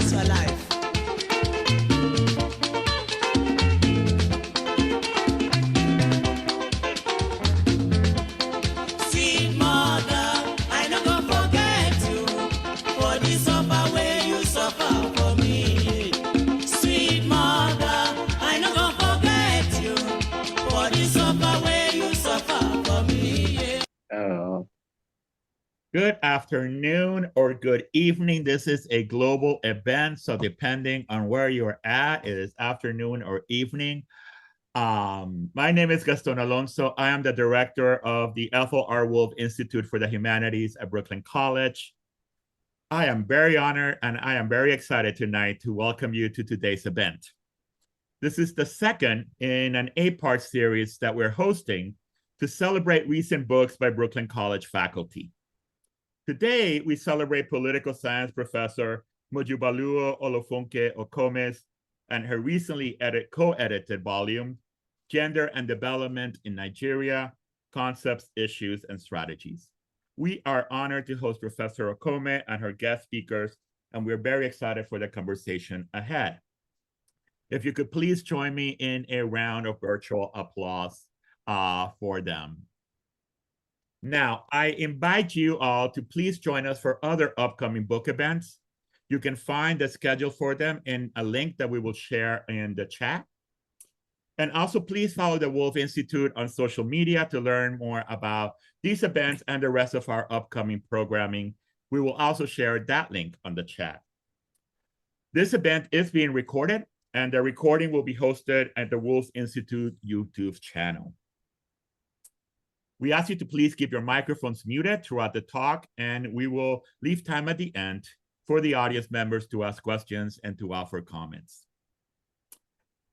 that's your life. Sweet mother, I no go forget you for the suffer where you suffer for me. Sweet mother, I no go forget you for the suffer where you suffer for me. Good afternoon or good evening. This is a global event, so depending on where you're at, it is afternoon or evening. My name is Gaston Alonso. I am the director of the Ethel R. Wolf Institute for the Humanities at Brooklyn College. I am very honored and I am very excited tonight to welcome you to today's event. This is the second in an 8-part series that we're hosting to celebrate recent books by Brooklyn College faculty. Today, we celebrate political science professor Mojubaluo Olofunke Okome's and her recently co-edited volume, Gender and Development in Nigeria, Concepts, Issues, and Strategies. We are honored to host Professor Okome and her guest speakers, and we're very excited for the conversation ahead. If you could please join me in a round of virtual applause for them. Now, I invite you all to please join us for other upcoming book events. You can find the schedule for them in a link that we will share in the chat. And also, please follow the Wolf Institute on social media to learn more about these events and the rest of our upcoming programming. We will also share that link on the chat. This event is being recorded, and the recording will be hosted at the Wolf Institute YouTube channel. We ask you to please keep your microphones muted throughout the talk, and we will leave time at the end for the audience members to ask questions and to offer comments.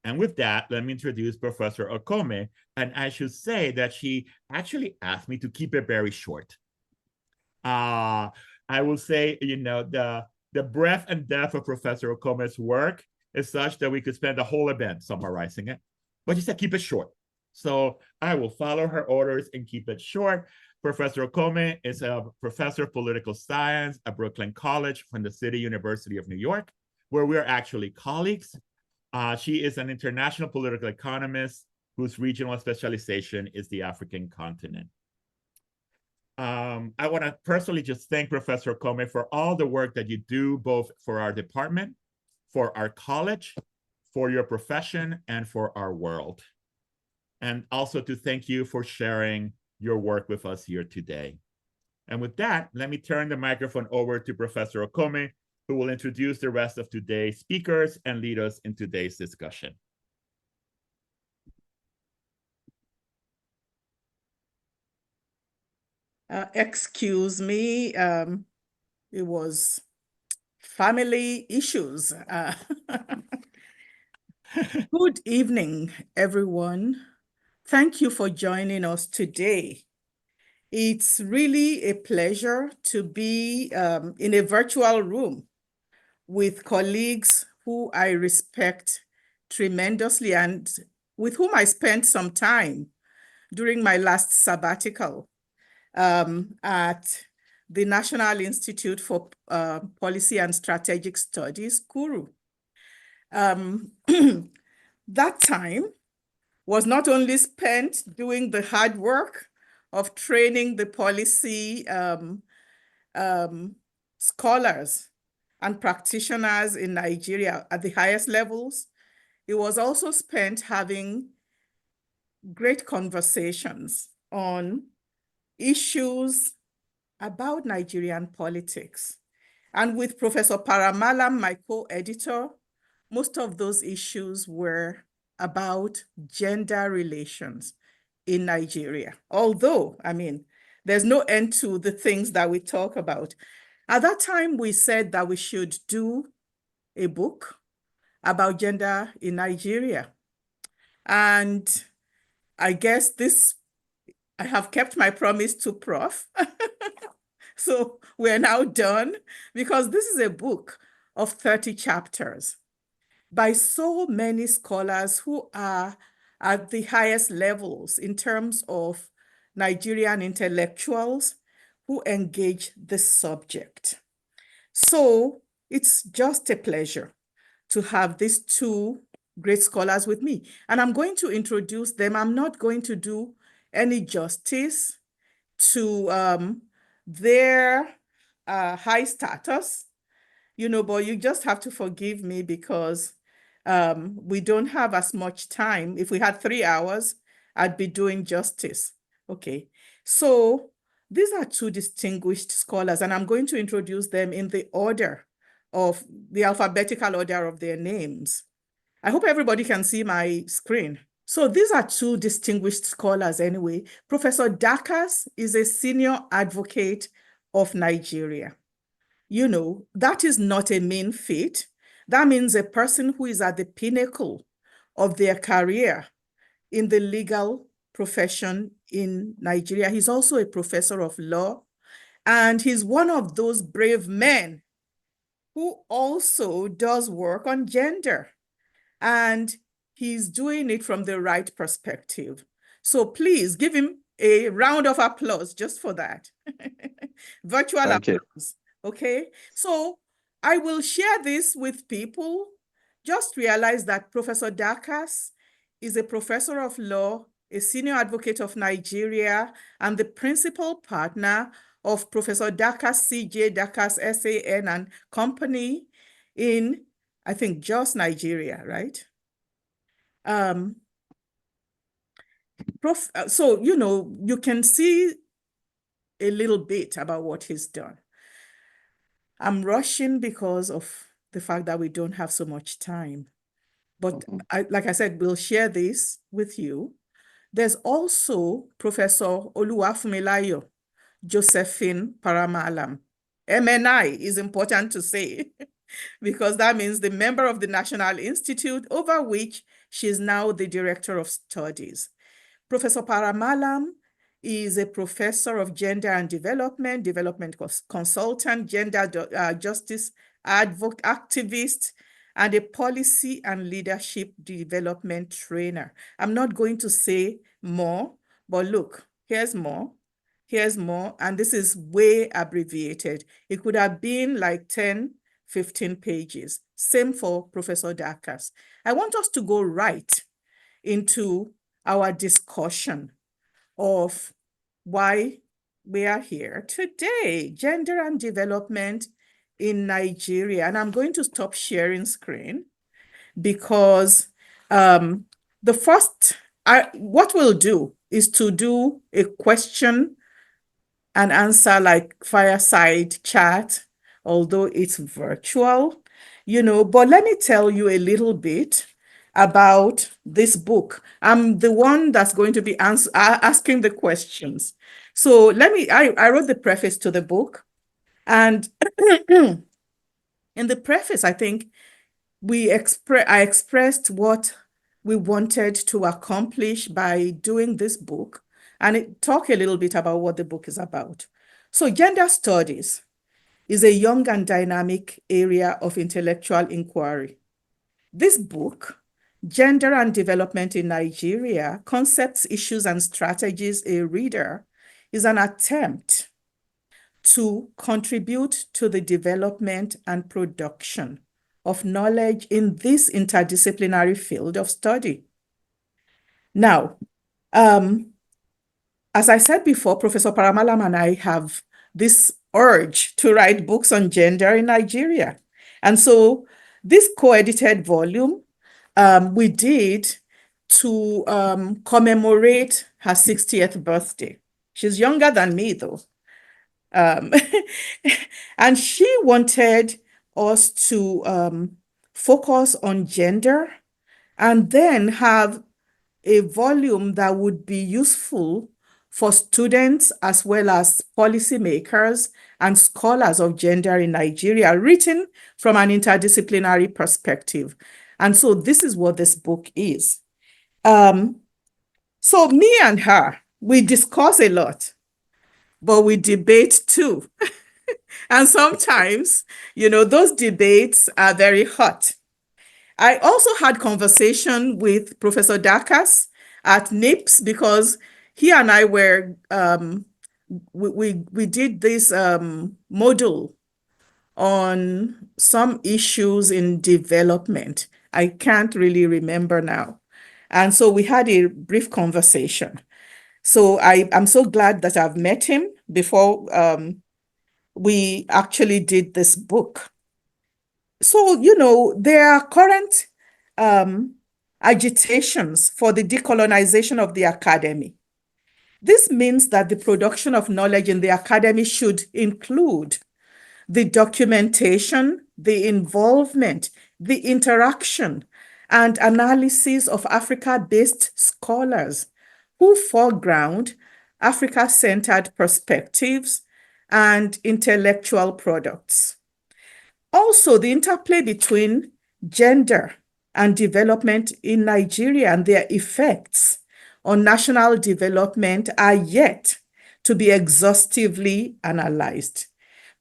And with that, let me introduce Professor Okome, and I should say that she actually asked me to keep it very short. I will say, you know, the breadth and depth of Professor Okome's work is such that we could spend the whole event summarizing it, but she said keep it short. So I will follow her orders and keep it short. Professor Okome is a professor of political science at Brooklyn College from the City University of New York, where we're actually colleagues. She is an international political economist whose regional specialization is the African continent. I want to personally just thank Professor Okome for all the work that you do, both for our department, for our college, for your profession, and for our world. And also to thank you for sharing your work with us here today. And with that, let me turn the microphone over to Professor Okome, who will introduce the rest of today's speakers and lead us in today's discussion. Excuse me, it was family issues. Good evening, everyone. Thank you for joining us today. It's really a pleasure to be in a virtual room with colleagues who I respect tremendously and with whom I spent some time during my last sabbatical at the National Institute for Policy and Strategic Studies, KURU. That time was not only spent doing the hard work of training the policy scholars and practitioners in Nigeria at the highest levels, it was also spent having great conversations on issues about Nigerian politics. And with Professor Paramalam, my co-editor, most of those issues were about gender relations in Nigeria. Although, I mean, there's no end to the things that we talk about. At that time, we said that we should do a book about gender in Nigeria. And I guess I have kept my promise to Prof. So we're now done because this is a book of 30 chapters by so many scholars who are at the highest levels in terms of Nigerian intellectuals who engage this subject. So it's just a pleasure to have these two great scholars with me. And I'm going to introduce them. I'm not going to do any justice to their high status, but you just have to forgive me because we don't have as much time. If we had 3 hours, I'd be doing justice. Okay, so these are two distinguished scholars, and I'm going to introduce them in the order of the alphabetical order of their names. I hope everybody can see my screen. So these are two distinguished scholars anyway. Professor Dakas is a senior advocate of Nigeria. That is not a mean feat. That means a person who is at the pinnacle of their career in the legal profession in Nigeria. He's also a professor of law, and he's one of those brave men who also does work on gender, and he's doing it from the right perspective. So please give him a round of applause just for that. Virtual applause. Okay, so I will share this with people. Just realize that Professor Dakas is a professor of law, a senior advocate of Nigeria, and the principal partner of Professor Dakas, CJ Dakas, SAN and Company in, I think, Jos, Nigeria, right? So, you can see a little bit about what he's done. I'm rushing because of the fact that we don't have so much time. But like I said, we'll share this with you. There's also Professor Oluwafumilayo Josephine Paramalam. MNI is important to say because that means the member of the National Institute, over which she is now the Director of Studies. Professor Paramalam is a professor of gender and development consultant, gender justice activist, and a policy and leadership development trainer. I'm not going to say more, but look, here's more, and this is way abbreviated. It could have been like 10, 15 pages. Same for Professor Dakas. I want us to go right into our discussion of why we are here today, gender and development in Nigeria. And I'm going to stop sharing screen because what we'll do is to do a question and answer like fireside chat, although it's virtual, but let me tell you a little bit about this book. I'm the one that's going to be asking the questions. So I wrote the preface to the book, and in the preface, I think I expressed what we wanted to accomplish by doing this book, and talk a little bit about what the book is about. So gender studies is a young and dynamic area of intellectual inquiry. This book, Gender and Development in Nigeria, Concepts, Issues, and Strategies a Reader, is an attempt to contribute to the development and production of knowledge in this interdisciplinary field of study. Now, as I said before, Professor Paramalam and I have this urge to write books on gender in Nigeria. And so this co-edited volume we did to commemorate her 60th birthday. She's younger than me, though. And she wanted us to focus on gender and then have a volume that would be useful for students as well as policymakers and scholars of gender in Nigeria, written from an interdisciplinary perspective. And so this is what this book is. So me and her, we discuss a lot, but we debate too. And sometimes, those debates are very hot. I also had conversation with Professor Dakas at NIPS because he and I were, we did this module on some issues in development. I can't really remember now. And so we had a brief conversation. So I'm so glad that I've met him before we actually did this book. So, you know, there are current agitations for the decolonization of the academy. This means that the production of knowledge in the academy should include the documentation, the involvement, the interaction, and analysis of Africa-based scholars who foreground Africa-centered perspectives and intellectual products. Also, the interplay between gender and development in Nigeria and their effects on national development are yet to be exhaustively analyzed.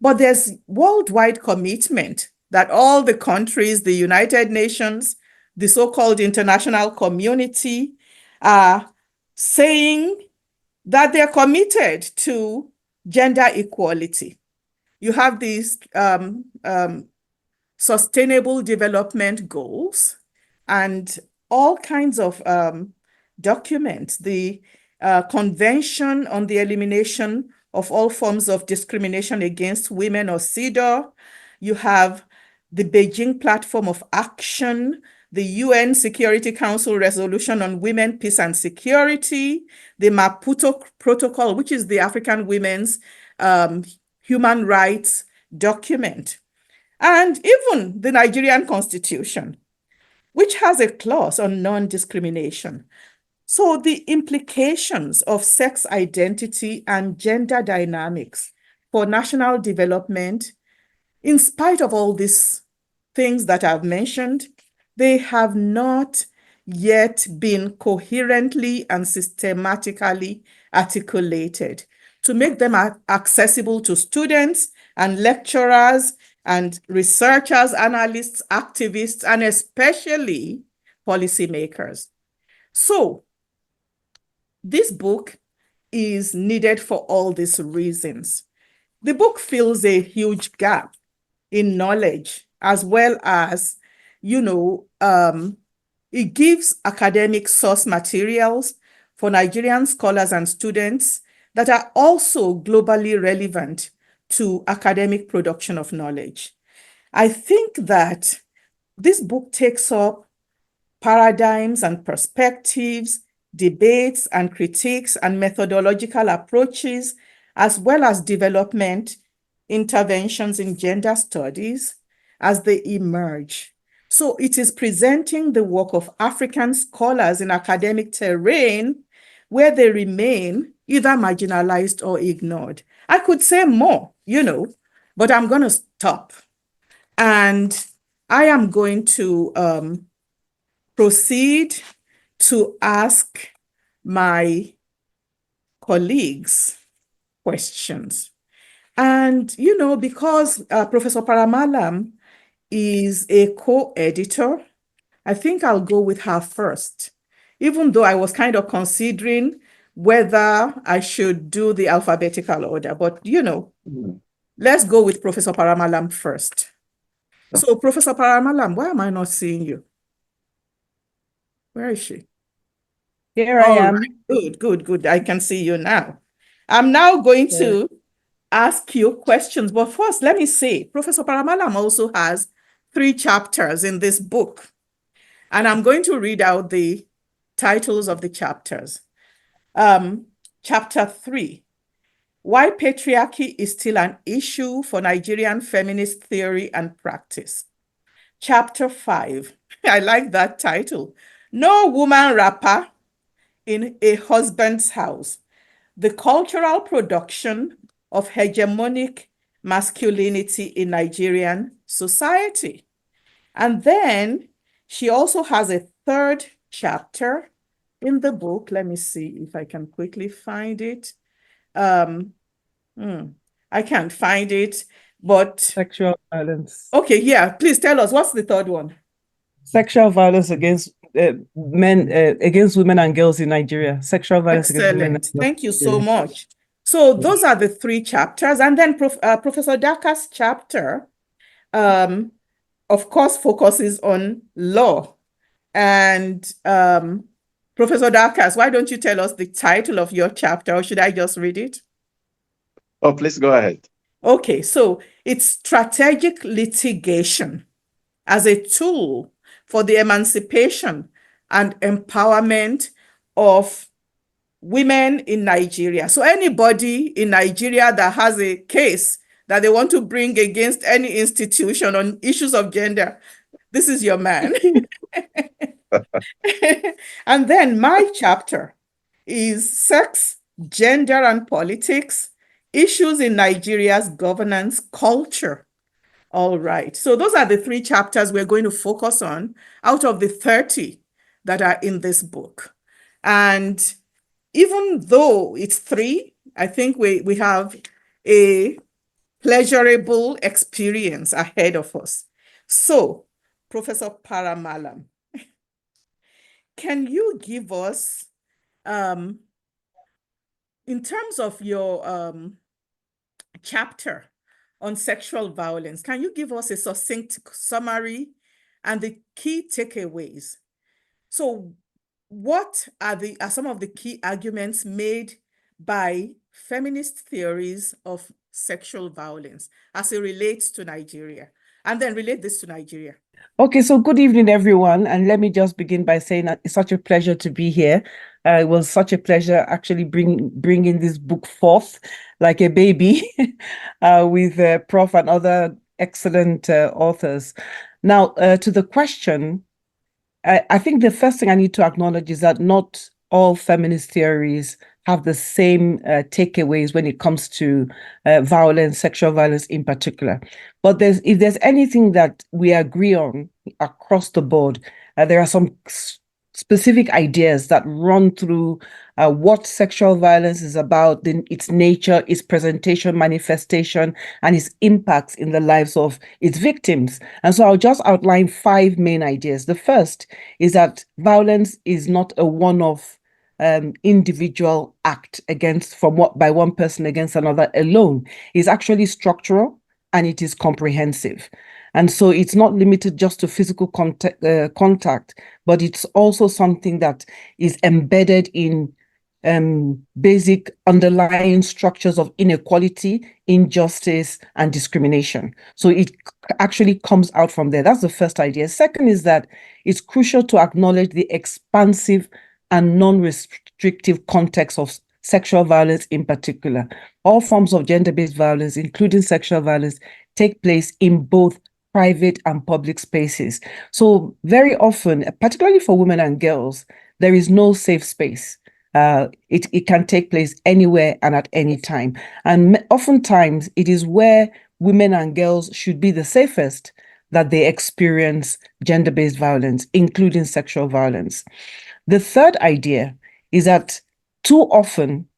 But there's worldwide commitment that all the countries, the United Nations, the so-called international community are saying that they're committed to gender equality. You have these sustainable development goals and all kinds of documents, the Convention on the Elimination of All Forms of Discrimination Against Women, or CEDAW. You have the Beijing Platform of Action, the UN Security Council Resolution on Women, Peace and Security, the Maputo Protocol, which is the African women's human rights document, and even the Nigerian Constitution, which has a clause on non-discrimination. So the implications of sex identity and gender dynamics for national development, in spite of all these things that I've mentioned, they have not yet been coherently and systematically articulated to make them accessible to students and lecturers and researchers, analysts, activists, and especially policymakers. So this book is needed for all these reasons. The book fills a huge gap in knowledge, as well as, you know, it gives academic source materials for Nigerian scholars and students that are also globally relevant to academic production of knowledge. I think that this book takes up paradigms and perspectives, debates and critiques and methodological approaches, as well as development interventions in gender studies as they emerge. So it is presenting the work of African scholars in academic terrain where they remain either marginalized or ignored. I could say more, you know, but I'm going to stop. And I am going to proceed to ask my colleagues questions. And, you know, because Professor Paramalam is a co-editor, I think I'll go with her first, even though I was kind of considering whether I should do the alphabetical order. But, you know, let's go with Professor Paramalam first. So, Professor Paramalam, why am I not seeing you? Where is she? Here I am. Right. Good. I can see you now. I'm now going to ask you questions. But first, let me say, Professor Paramalam also has 3 chapters in this book. And I'm going to read out the titles of the chapters. Chapter 3, Why Patriarchy is Still an Issue for Nigerian Feminist Theory and Practice. Chapter 5, I like that title, No Woman Rapper in a Husband's House, the Cultural Production of Hegemonic Masculinity in Nigerian Society. And then she also has a 3rd chapter in the book. Let me see if I can quickly find it. I can't find it, but... Sexual violence. Okay, yeah, please tell us, what's the 3rd one? Sexual violence against against women and girls in Nigeria. Sexual violence against women and girls. Thank you so much. So those are the 3 chapters. And then Professor Daka's chapter of course, focuses on law. And Professor Darkas, why don't you tell us the title of your chapter, or should I just read it? Oh, please go ahead. Okay, so it's strategic litigation as a tool for the emancipation and empowerment of women in Nigeria. So anybody in Nigeria that has a case that they want to bring against any institution on issues of gender, this is your man. And then my chapter is Sex, Gender and Politics, Issues in Nigeria's Governance Culture. All right, so those are the 3 chapters we're going to focus on out of the 30 that are in this book. And even though it's 3, I think we have a pleasurable experience ahead of us. So, Professor Paramalam, can you give us, in terms of your chapter on sexual violence, can you give us a succinct summary and the key takeaways? So what are some of the key arguments made by feminist theories of sexual violence as it relates to Nigeria? And then relate this to Nigeria. Okay, so good evening, everyone. And let me just begin by saying that it's such a pleasure to be here. It was such a pleasure actually bringing this book forth like a baby with Prof and other excellent authors. Now, to the question, I think the first thing I need to acknowledge is that not all feminist theories have the same takeaways when it comes to violence, sexual violence in particular. But if there's anything that we agree on across the board, there are some specific ideas that run through what sexual violence is about, its nature, its presentation, manifestation, and its impacts in the lives of its victims. And so I'll just outline 5 main ideas. The first is that violence is not a one-off individual act by one person against another alone. It's actually structural and it is comprehensive. And so it's not limited just to physical contact, but it's also something that is embedded in basic underlying structures of inequality, injustice, and discrimination. So it actually comes out from there. That's the first idea. Second is that it's crucial to acknowledge the expansive and non-restrictive context of sexual violence in particular. All forms of gender-based violence, including sexual violence, take place in both private and public spaces. So very often, particularly for women and girls, there is no safe space. It can take place anywhere and at any time. And oftentimes, it is where women and girls should be the safest that they experience gender-based violence, including sexual violence. The third idea is that too often,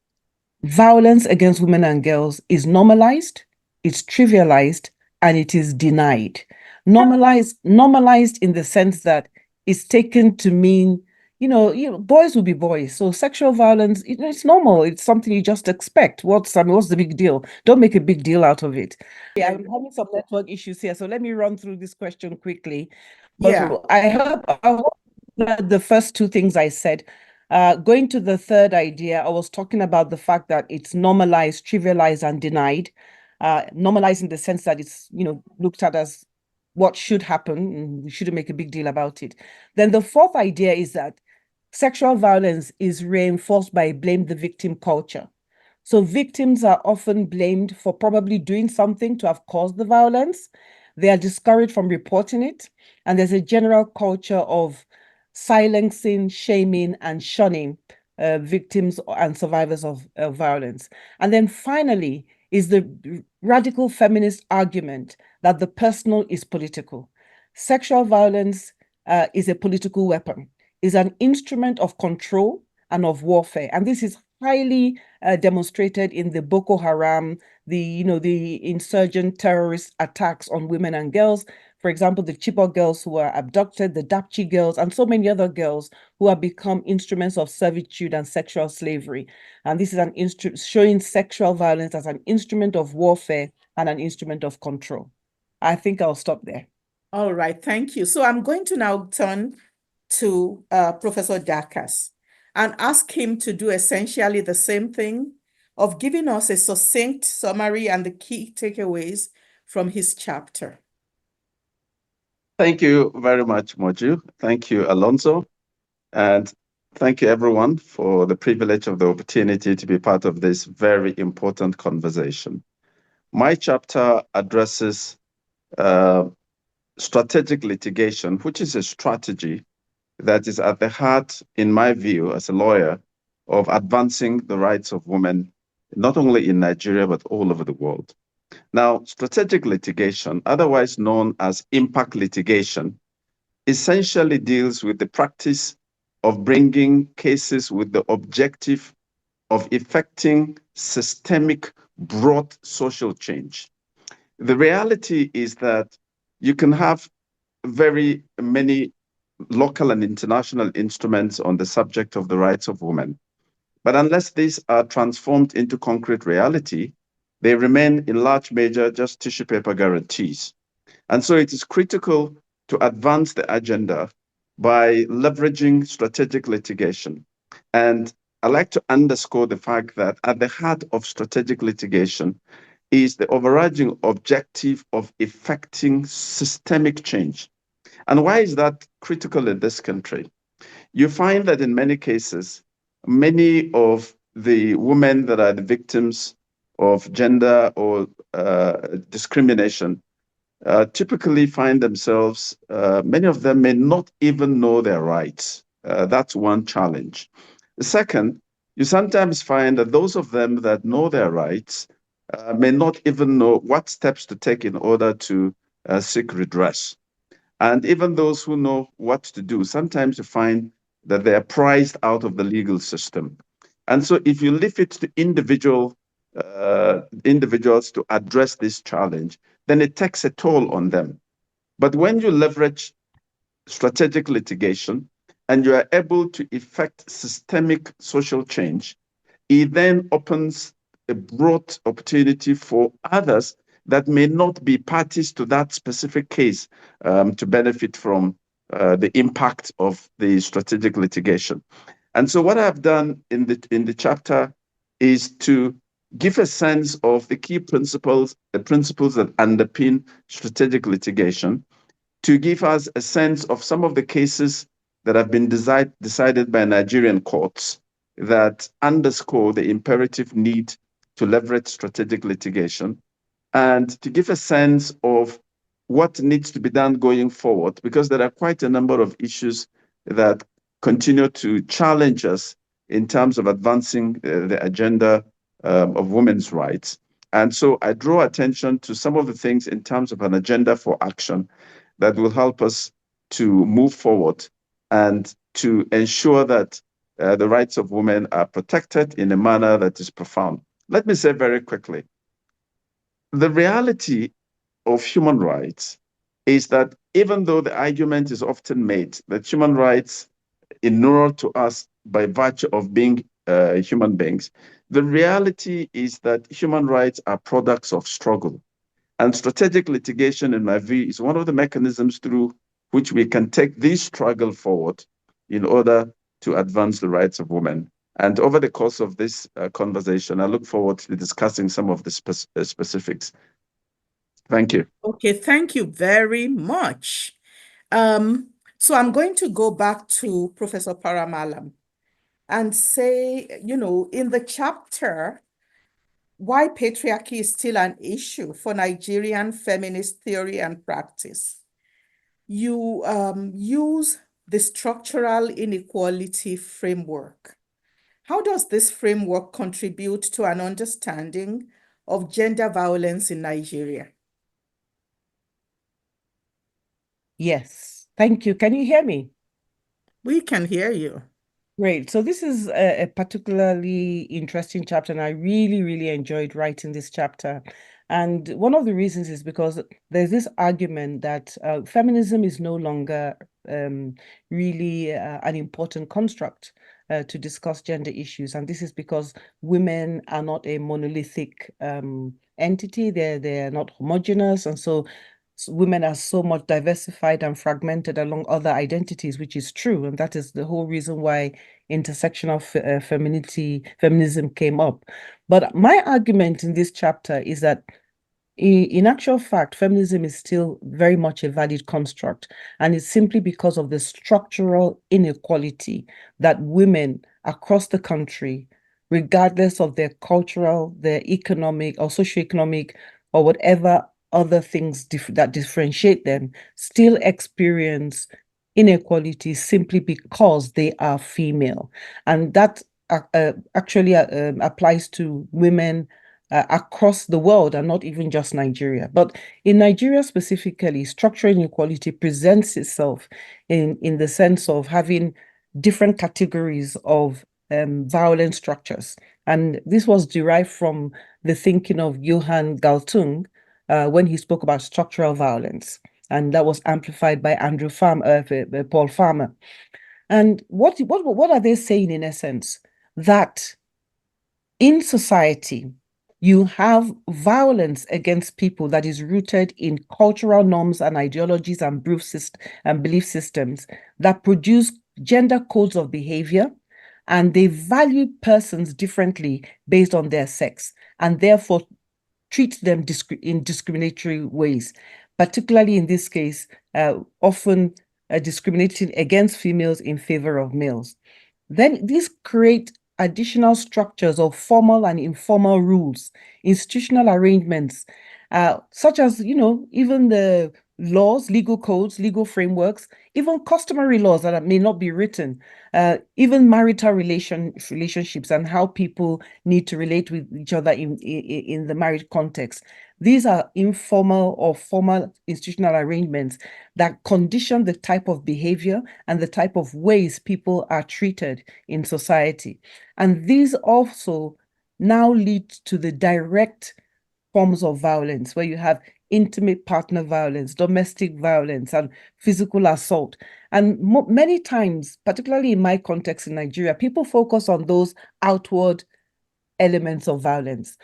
violence against women and girls is normalized, it's trivialized, and it is denied. Normalized in the sense that it's taken to mean, boys will be boys. So sexual violence, it's normal. It's something you just expect. What's the big deal? Don't make a big deal out of it. Yeah, I'm having some network issues here, so let me run through this question quickly. But Yeah. I hope the first 2 things I said. Going to the third idea, I was talking about the fact that it's normalized, trivialized, and denied. Normalized in the sense that it's, looked at as what should happen, and we shouldn't make a big deal about it. Then the fourth idea is that sexual violence is reinforced by blame the victim culture. So victims are often blamed for probably doing something to have caused the violence. They are discouraged from reporting it. And there's a general culture of silencing, shaming, and shunning victims and survivors of violence. And then finally is the radical feminist argument that the personal is political. Sexual violence is a political weapon, is an instrument of control and of warfare. And this is highly demonstrated in the Boko Haram, the insurgent terrorist attacks on women and girls. For example, the Chibok girls who were abducted, the Dapchi girls, and so many other girls who have become instruments of servitude and sexual slavery. And this is showing sexual violence as an instrument of warfare and an instrument of control. I think I'll stop there. All right, thank you. So I'm going to now turn to Professor Dakas and ask him to do essentially the same thing of giving us a succinct summary and the key takeaways from his chapter. Thank you very much, Moju. Thank you, Alonso. And thank you, everyone, for the privilege of the opportunity to be part of this very important conversation. My chapter addresses strategic litigation, which is a strategy that is at the heart, in my view, as a lawyer, of advancing the rights of women, not only in Nigeria, but all over the world. Now, strategic litigation, otherwise known as impact litigation, essentially deals with the practice of bringing cases with the objective of effecting systemic, broad social change. The reality is that you can have very many local and international instruments on the subject of the rights of women. But unless these are transformed into concrete reality, they remain in large measure just tissue paper guarantees. And so it is critical to advance the agenda by leveraging strategic litigation. And I like to underscore the fact that at the heart of strategic litigation is the overarching objective of effecting systemic change. And why is that critical in this country? You find that in many cases, many of the women that are the victims of gender or discrimination typically find themselves, many of them may not even know their rights. That's one challenge. The second, you sometimes find that those of them that know their rights may not even know what steps to take in order to seek redress. And even those who know what to do, sometimes you find that they are priced out of the legal system. And so if you leave it to individuals to address this challenge, then it takes a toll on them. But when you leverage strategic litigation and you are able to effect systemic social change, it then opens a broad opportunity for others that may not be parties to that specific case to benefit from the impact of the strategic litigation. And so what I've done in the chapter is to give a sense of the key principles, the principles that underpin strategic litigation, to give us a sense of some of the cases that have been decided by Nigerian courts that underscore the imperative need to leverage strategic litigation, and to give a sense of what needs to be done going forward, because there are quite a number of issues that continue to challenge us in terms of advancing the agenda of women's rights. And so I draw attention to some of the things in terms of an agenda for action that will help us to move forward and to ensure that the rights of women are protected in a manner that is profound. Let me say very quickly, the reality of human rights is that even though the argument is often made that human rights inure to us by virtue of being human beings, the reality is that human rights are products of struggle. And strategic litigation, in my view, is one of the mechanisms through which we can take this struggle forward in order to advance the rights of women. And over the course of this conversation, I look forward to discussing some of the specifics. Thank you. Okay, thank you very much. So I'm going to go back to Professor Paramalam and say, in the chapter, why patriarchy is still an issue for Nigerian feminist theory and practice, you use the structural inequality framework. How does this framework contribute to an understanding of gender violence in Nigeria? Yes, thank you. Can you hear me? We can hear you. Great. So this is a particularly interesting chapter, and I really, really enjoyed writing this chapter. And one of the reasons is because there's this argument that feminism is no longer really an important construct to discuss gender issues. And this is because women are not a monolithic entity. They're not homogeneous. And so women are so much diversified and fragmented along other identities, which is true. And that is the whole reason why intersectional feminism came up. But my argument in this chapter is that in actual fact, feminism is still very much a valid construct, and it's simply because of the structural inequality that women across the country, regardless of their cultural, their economic or socioeconomic or whatever other things that differentiate them, still experience inequality simply because they are female. And that actually applies to women across the world and not even just Nigeria. But in Nigeria specifically, structural inequality presents itself in the sense of having different categories of violent structures. And this was derived from the thinking of Johann Galtung when he spoke about structural violence. And that was amplified by Paul Farmer. And what are they saying in essence? That in society, you have violence against people that is rooted in cultural norms and ideologies and belief systems that produce gender codes of behavior, and they value persons differently based on their sex, and therefore treat them in discriminatory ways, particularly in this case, often discriminating against females in favor of males. Then these create additional structures of formal and informal rules, institutional arrangements, such as, even the laws, legal codes, legal frameworks, even customary laws that may not be written, even marital relationships and how people need to relate with each other in the marriage context. These are informal or formal institutional arrangements that condition the type of behavior and the type of ways people are treated in society. And these also now lead to the direct forms of violence, where you have intimate partner violence, domestic violence, and physical assault. And many times, particularly in my context in Nigeria, people focus on those outward elements of violence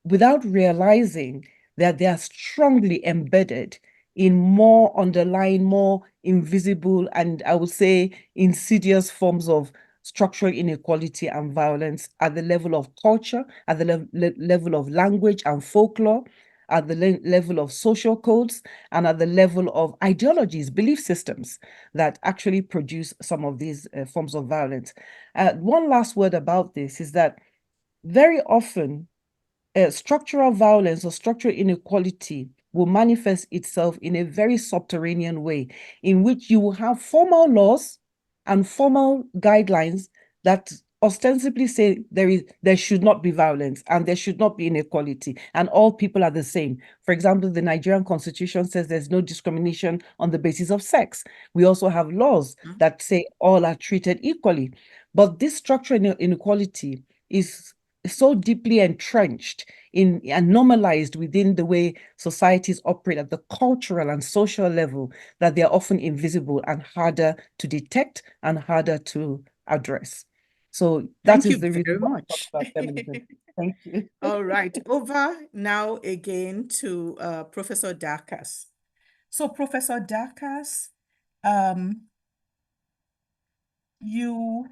without realizing that they are strongly embedded in more underlying, more invisible, and I would say insidious forms of structural inequality and violence at the level of culture, at the level of language and folklore, at the level of social codes, and at the level of ideologies, belief systems that actually produce some of these forms of violence. One last word about this is that very often structural violence or structural inequality will manifest itself in a very subterranean way, in which you will have formal laws and formal guidelines that ostensibly say there should not be violence and there should not be inequality and all people are the same. For example, the Nigerian Constitution says there's no discrimination on the basis of sex. We also have laws that say all are treated equally. But this structural inequality is so deeply entrenched in and normalized within the way societies operate at the cultural and social level that they are often invisible and harder to detect and harder to address. So that is the reason why I talk about feminism. Thank you. All right, over now again to Professor Darkas. So Professor Darkas, you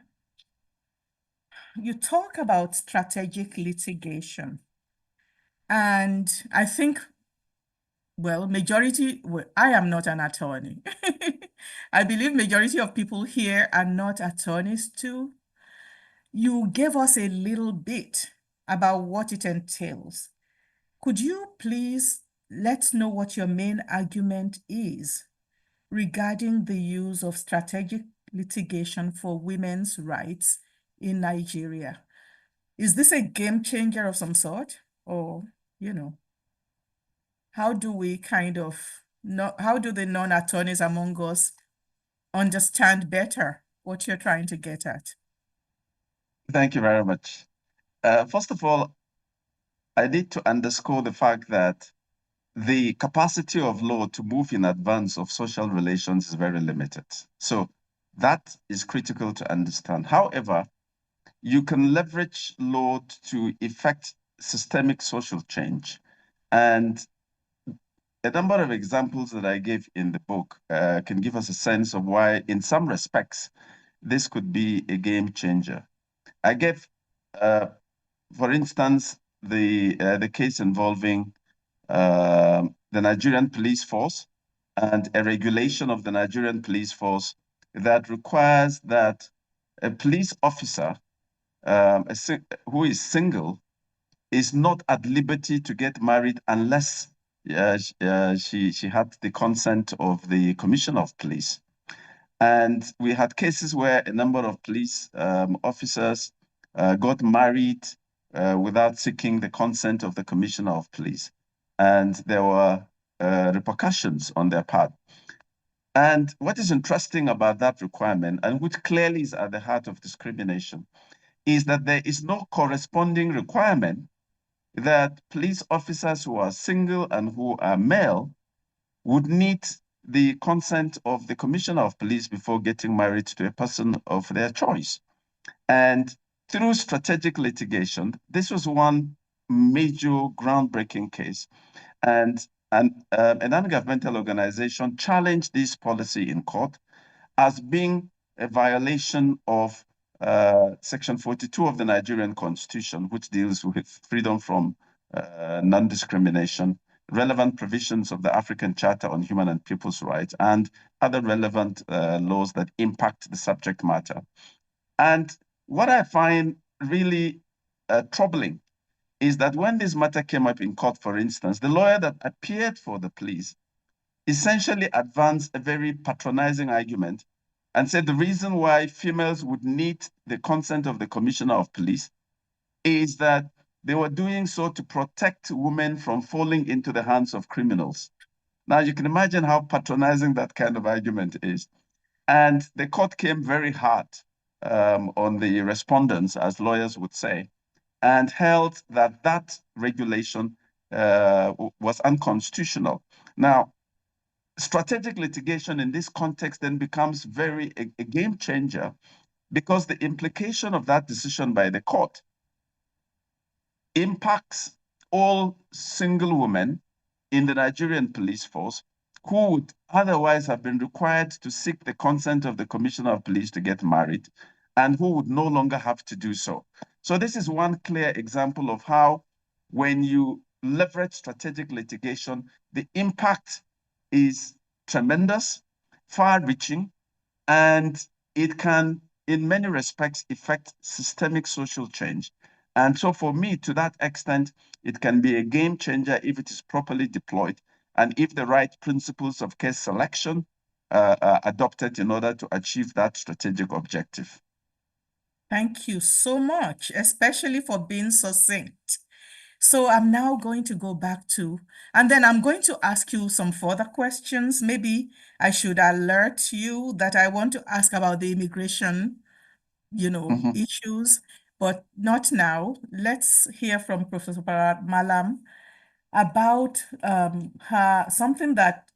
talk about strategic litigation. And I think, well, I am not an attorney. I believe majority of people here are not attorneys too. You gave us a little bit about what it entails. Could you please let us know what your main argument is regarding the use of strategic litigation for women's rights in Nigeria? Is this a game changer of some sort? Or, how do we how do the non-attorneys among us understand better what you're trying to get at? Thank you very much. First of all, I need to underscore the fact that the capacity of law to move in advance of social relations is very limited. So that is critical to understand. However, you can leverage law to effect systemic social change. And a number of examples that I gave in the book can give us a sense of why, in some respects, this could be a game changer. I gave, for instance, the case involving the Nigerian police force and a regulation of the Nigerian police force that requires that a police officer who is single is not at liberty to get married unless she had the consent of the commissioner of police. And we had cases where a number of police officers got married without seeking the consent of the commissioner of police. And there were repercussions on their part. And what is interesting about that requirement, and which clearly is at the heart of discrimination, is that there is no corresponding requirement that police officers who are single and who are male would need the consent of the commissioner of police before getting married to a person of their choice. And through strategic litigation, this was one major groundbreaking case. And a non-governmental organization challenged this policy in court as being a violation of Section 42 of the Nigerian Constitution, which deals with freedom from non-discrimination, relevant provisions of the African Charter on Human and People's Rights, and other relevant laws that impact the subject matter. And what I find really troubling is that when this matter came up in court, for instance, the lawyer that appeared for the police essentially advanced a very patronizing argument and said the reason why females would need the consent of the commissioner of police is that they were doing so to protect women from falling into the hands of criminals. Now, you can imagine how patronizing that kind of argument is. And the court came very hard on the respondents, as lawyers would say, and held that that regulation was unconstitutional. Now, strategic litigation in this context then becomes a game changer, because the implication of that decision by the court impacts all single women in the Nigerian police force who would otherwise have been required to seek the consent of the commissioner of police to get married, and who would no longer have to do so. So this is one clear example of how, when you leverage strategic litigation, the impact is tremendous, far-reaching, and it can, in many respects, affect systemic social change. And so for me, to that extent, it can be a game changer if it is properly deployed and if the right principles of case selection are adopted in order to achieve that strategic objective. Thank you so much, especially for being succinct. So I'm now going to go back to, and then I'm going to ask you some further questions. Maybe I should alert you that I want to ask about the immigration, issues, but not now. Let's hear from Professor Malam about something that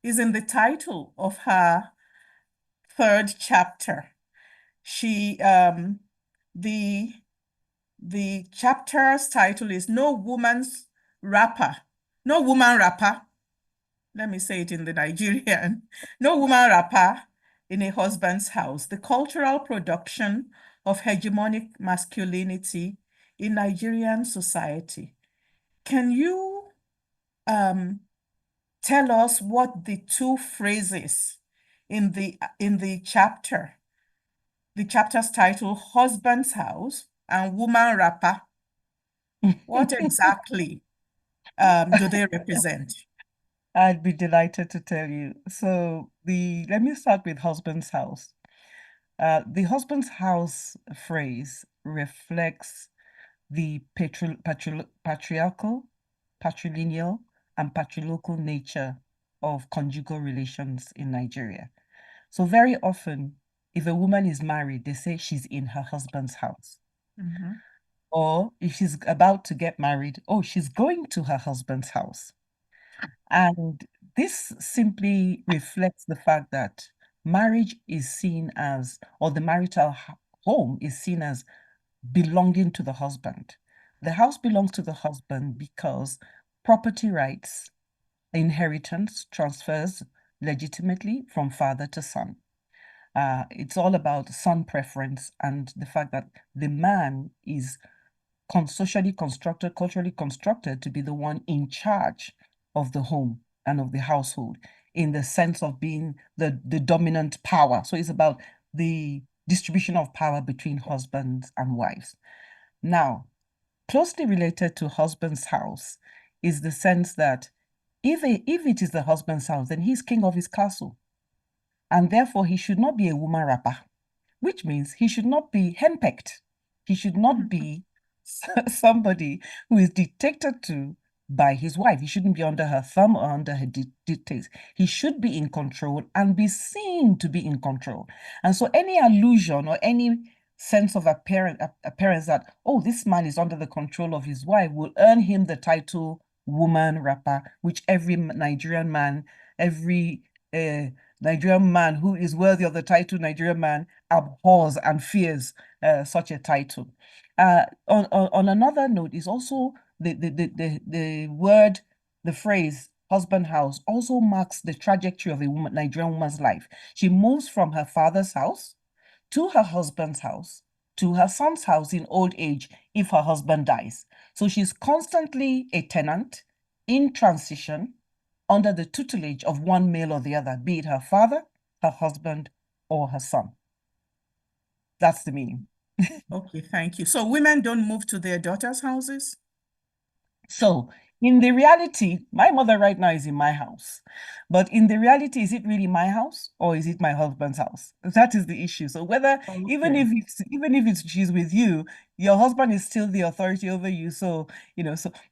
is in the title of her third chapter. The chapter's title is No Woman Rapper. Let me say it in the Nigerian. No woman rapper in a husband's house. The cultural production of hegemonic masculinity in Nigerian society. Can you tell us what the two phrases in the chapter, the chapter's title, Husband's House and Woman Rapper, what exactly do they represent? I'd be delighted to tell you. So let me start with husband's house. The husband's house phrase reflects the patriarchal, patrilineal, and patrilocal nature of conjugal relations in Nigeria. So very often, if a woman is married, they say she's in her husband's house. Mm-hmm. Or if she's about to get married, oh, she's going to her husband's house. And this simply reflects the fact that marriage is seen as, or the marital home is seen as belonging to the husband. The house belongs to the husband because property rights inheritance transfers legitimately from father to son. It's all about son preference and the fact that the man is socially constructed, culturally constructed to be the one in charge of the home and of the household in the sense of being the dominant power. So it's about the distribution of power between husbands and wives. Now, closely related to husband's house is the sense that if it is the husband's house, then he's king of his castle. And therefore, he should not be a woman rapper, which means he should not be henpecked. He should not be somebody who is dictated to by his wife. He shouldn't be under her thumb or under her dictates. He should be in control and be seen to be in control. And so any allusion or any sense of appearance that, oh, this man is under the control of his wife will earn him the title woman rapper, which every Nigerian man, every Nigerian man who is worthy of the title Nigerian man abhors and fears such a title. On another note is also the word, the phrase husband house also marks the trajectory of a woman, Nigerian woman's life. She moves from her father's house to her husband's house, to her son's house in old age if her husband dies. So she's constantly a tenant in transition under the tutelage of one male or the other, be it her father, her husband, or her son. That's the meaning. Okay, thank you. So women don't move to their daughters' houses? So in the reality, my mother right now is in my house. But in the reality, is it really my house or is it my husband's house? That is the issue. So whether even if she's with you, your husband is still the authority over you. So,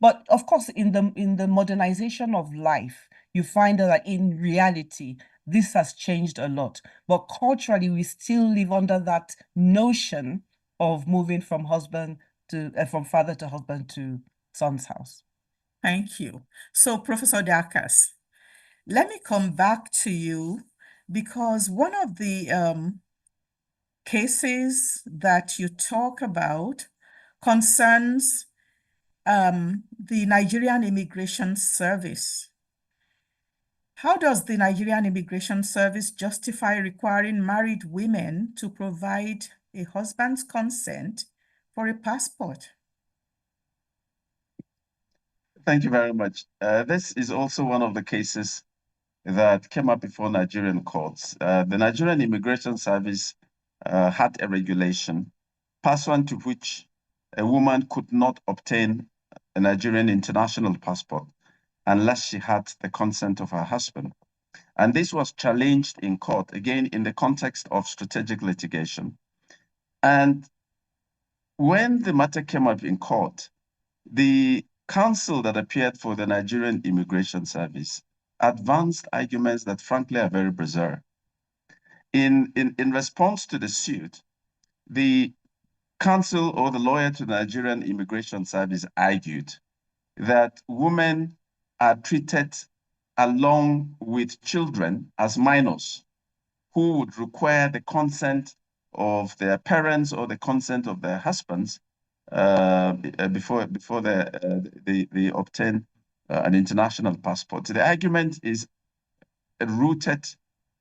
but of course, in the modernization of life, you find that in reality, this has changed a lot. But culturally, we still live under that notion of moving from from father to husband to son's house. Thank you. So Professor Dakas, let me come back to you because one of the cases that you talk about concerns the Nigerian Immigration Service. How does the Nigerian Immigration Service justify requiring married women to provide a husband's consent for a passport? Thank you very much. This is also one of the cases that came up before Nigerian courts. The Nigerian Immigration Service had a regulation pursuant to which a woman could not obtain a Nigerian international passport unless she had the consent of her husband. And this was challenged in court, again, in the context of strategic litigation. And when the matter came up in court, the counsel that appeared for the Nigerian Immigration Service advanced arguments that frankly are very bizarre. In response to the suit, the counsel or the lawyer to the Nigerian Immigration Service argued that women are treated along with children as minors who would require the consent of their parents or the consent of their husbands before they obtain an international passport. The argument is rooted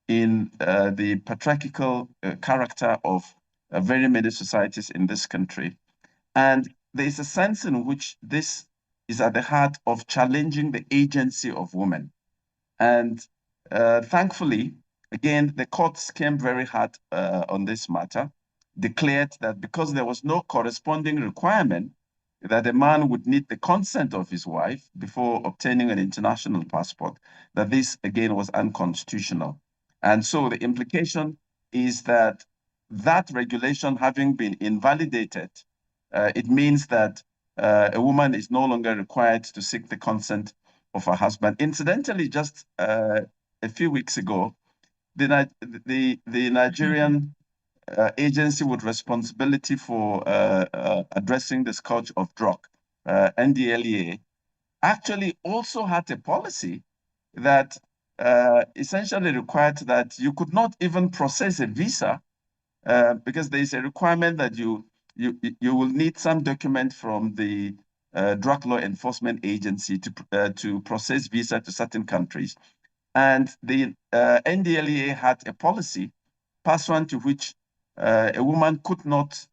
in the patriarchal character of very many societies in this country. And there is a sense in which this is at the heart of challenging the agency of women. And thankfully, again, the courts came very hard on this matter, declared that because there was no corresponding requirement that a man would need the consent of his wife before obtaining an international passport, that this, again, was unconstitutional. And so the implication is that that regulation having been invalidated, it means that a woman is no longer required to seek the consent of her husband. Incidentally, just a few weeks ago, the Nigerian agency with responsibility for addressing the scourge of drug, NDLEA, actually also had a policy that essentially required that you could not even process a visa because there is a requirement that you will need some document from the drug law enforcement agency to process visa to certain countries. And the NDLEA had a policy pursuant to which a woman could not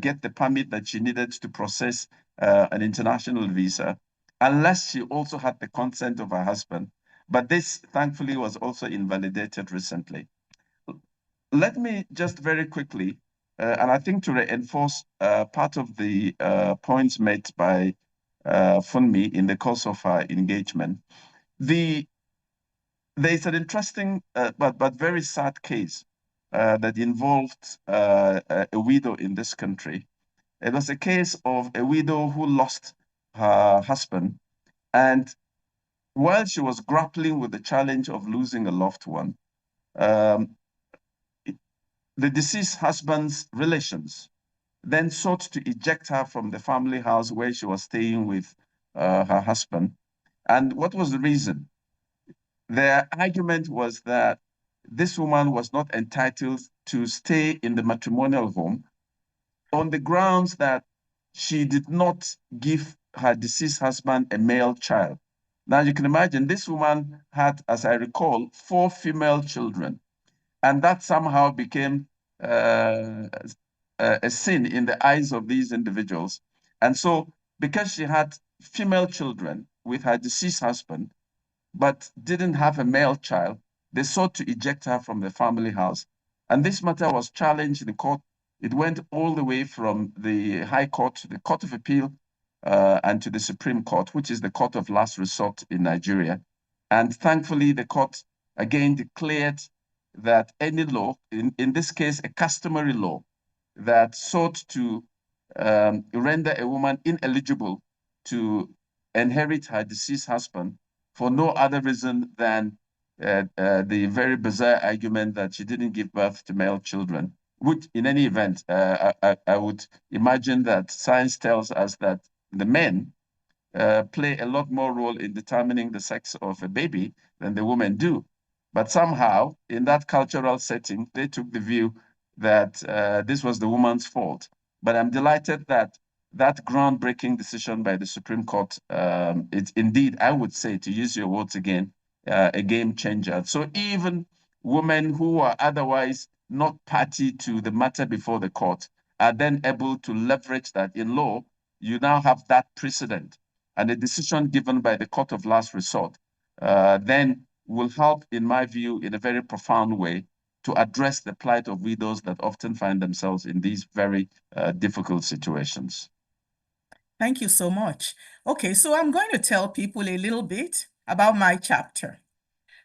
get the permit that she needed to process an international visa unless she also had the consent of her husband. But this, thankfully, was also invalidated recently. Let me just very quickly, and I think to reinforce part of the points made by Funmi in the course of our engagement, there's an interesting but very sad case that involved a widow in this country. It was a case of a widow who lost her husband, and while she was grappling with the challenge of losing a loved one, the deceased husband's relations then sought to eject her from the family house where she was staying with her husband. And what was the reason? Their argument was that this woman was not entitled to stay in the matrimonial home on the grounds that she did not give her deceased husband a male child. Now you can imagine this woman had, as I recall, 4 female children. And that somehow became a sin in the eyes of these individuals. And so because she had female children with her deceased husband, but didn't have a male child, they sought to eject her from the family house. And this matter was challenged in the court. It went all the way from the High Court to the Court of Appeal and to the Supreme Court, which is the court of last resort in Nigeria. And thankfully, the court again declared that any law, in this case, a customary law, that sought to render a woman ineligible to inherit her deceased husband for no other reason than the very bizarre argument that she didn't give birth to male children, which in any event, I would imagine that science tells us that the men play a lot more role in determining the sex of a baby than the women do. But somehow, in that cultural setting, they took the view that this was the woman's fault. But I'm delighted that that groundbreaking decision by the Supreme Court, it's indeed, I would say, to use your words again, a game changer. So even women who are otherwise not party to the matter before the court are then able to leverage that. In law, you now have that precedent, and a decision given by the court of last resort then will help, in my view, in a very profound way to address the plight of widows that often find themselves in these very difficult situations. Thank you so much. Okay, so I'm going to tell people a little bit about my chapter.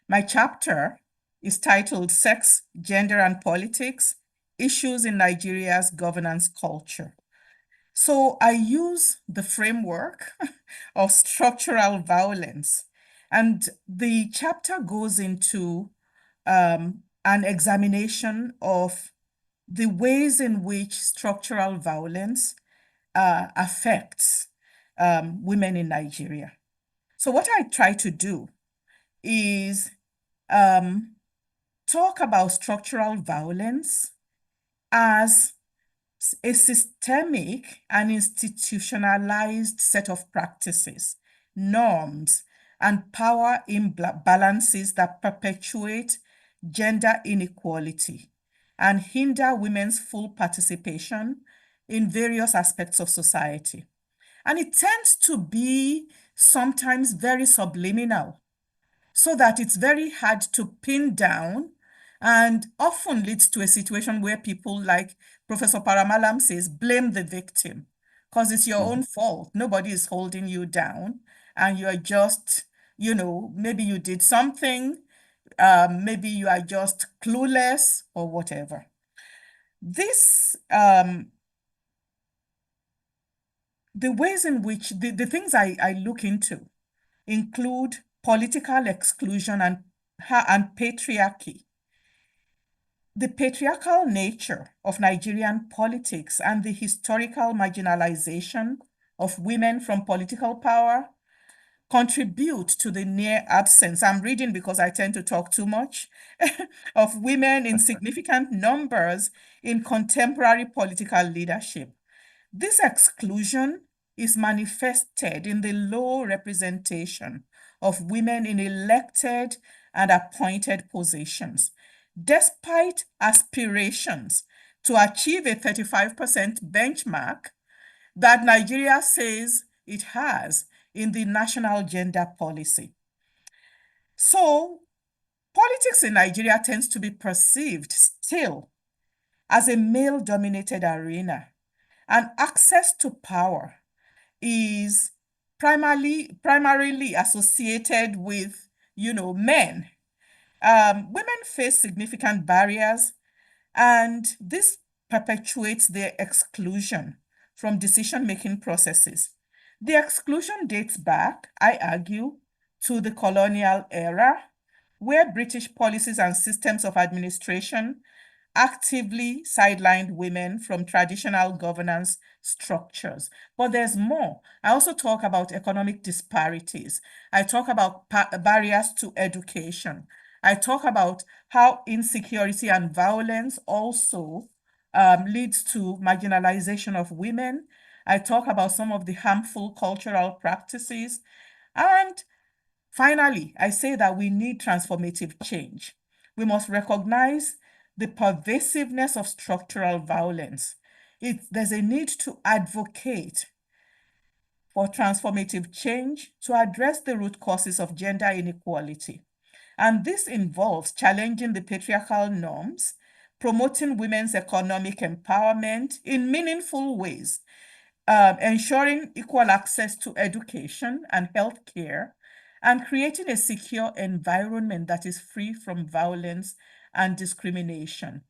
My chapter is titled Sex, Gender and Politics, Issues in Nigeria's Governance Culture. So I use the framework of structural violence, and the chapter goes into an examination of the ways in which structural violence affects women in Nigeria. So what I try to do is talk about structural violence as a systemic and institutionalized set of practices, norms, and power imbalances that perpetuate gender inequality and hinder women's full participation in various aspects of society. And it tends to be sometimes very subliminal, so that it's very hard to pin down and often leads to a situation where people, like Professor Paramalam says, blame the victim because it's your own fault. Nobody is holding you down, and you're just, maybe you did something, maybe you are just clueless or whatever. This, the ways in which, the things I look into include political exclusion and patriarchy. The patriarchal nature of Nigerian politics and the historical marginalization of women from political power contribute to the near absence, I'm reading because I tend to talk too much, of women in significant numbers in contemporary political leadership. This exclusion is manifested in the low representation of women in elected and appointed positions, despite aspirations to achieve a 35% benchmark that Nigeria says it has in the national gender policy. So, politics in Nigeria tends to be perceived still as a male-dominated arena, and access to power is primarily associated with, men. Women face significant barriers, and this perpetuates their exclusion from decision-making processes. The exclusion dates back, I argue, to the colonial era, where British policies and systems of administration actively sidelined women from traditional governance structures. But there's more. I also talk about economic disparities. I talk about barriers to education. I talk about how insecurity and violence also leads to marginalization of women. I talk about some of the harmful cultural practices. And finally, I say that we need transformative change. We must recognize the pervasiveness of structural violence. There's a need to advocate for transformative change to address the root causes of gender inequality. And this involves challenging the patriarchal norms, promoting women's economic empowerment in meaningful ways, ensuring equal access to education and healthcare, and creating a secure environment that is free from violence and discrimination.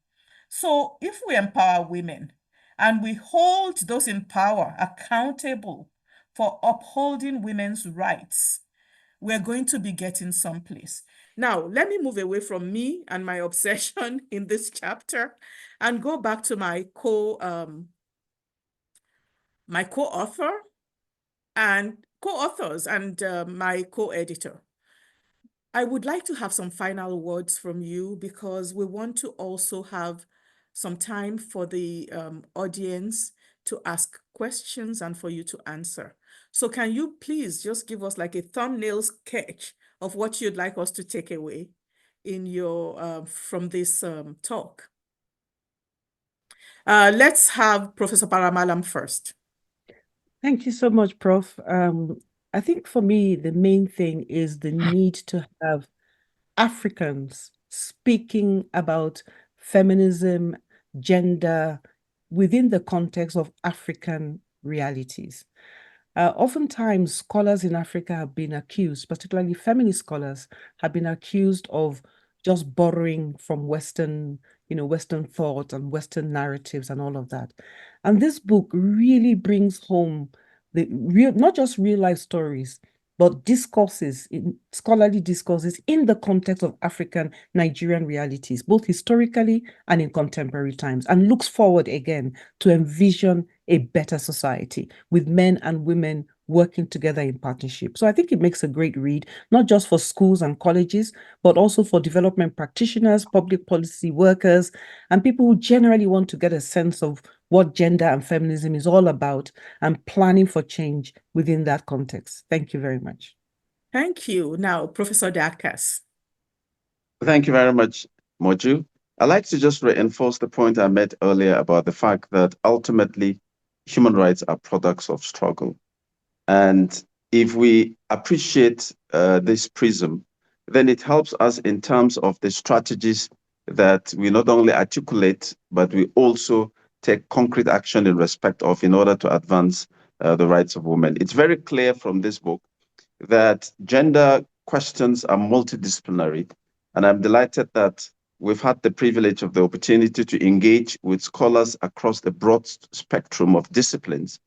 So if we empower women and we hold those in power accountable for upholding women's rights, we're going to be getting someplace. Now, let me move away from me and my obsession in this chapter and go back to my co-author and co-authors and my co-editor. I would like to have some final words from you because we want to also have some time for the audience to ask questions and for you to answer. So can you please just give us like a thumbnail sketch of what you'd like us to take away in your from this talk? Let's have Professor Paramalam first. Thank you so much, Prof. I think for me, the main thing is the need to have Africans speaking about feminism, gender, within the context of African realities. Oftentimes, scholars in Africa have been accused, particularly feminist scholars, have been accused of just borrowing from Western thought and Western narratives and all of that. And this book really brings home the real, not just real life stories, but scholarly discourses in the context of African Nigerian realities, both historically and in contemporary times, and looks forward again to envision a better society with men and women working together in partnership. So I think it makes a great read, not just for schools and colleges, but also for development practitioners, public policy workers, and people who generally want to get a sense of what gender and feminism is all about and planning for change within that context. Thank you very much. Thank you. Now, Professor Dakas. Thank you very much, Moju. I'd like to just reinforce the point I made earlier about the fact that ultimately human rights are products of struggle. And if we appreciate this prism, then it helps us in terms of the strategies that we not only articulate, but we also take concrete action in respect of in order to advance the rights of women. It's very clear from this book that gender questions are multidisciplinary. And I'm delighted that we've had the privilege of the opportunity to engage with scholars across the broad spectrum of disciplines.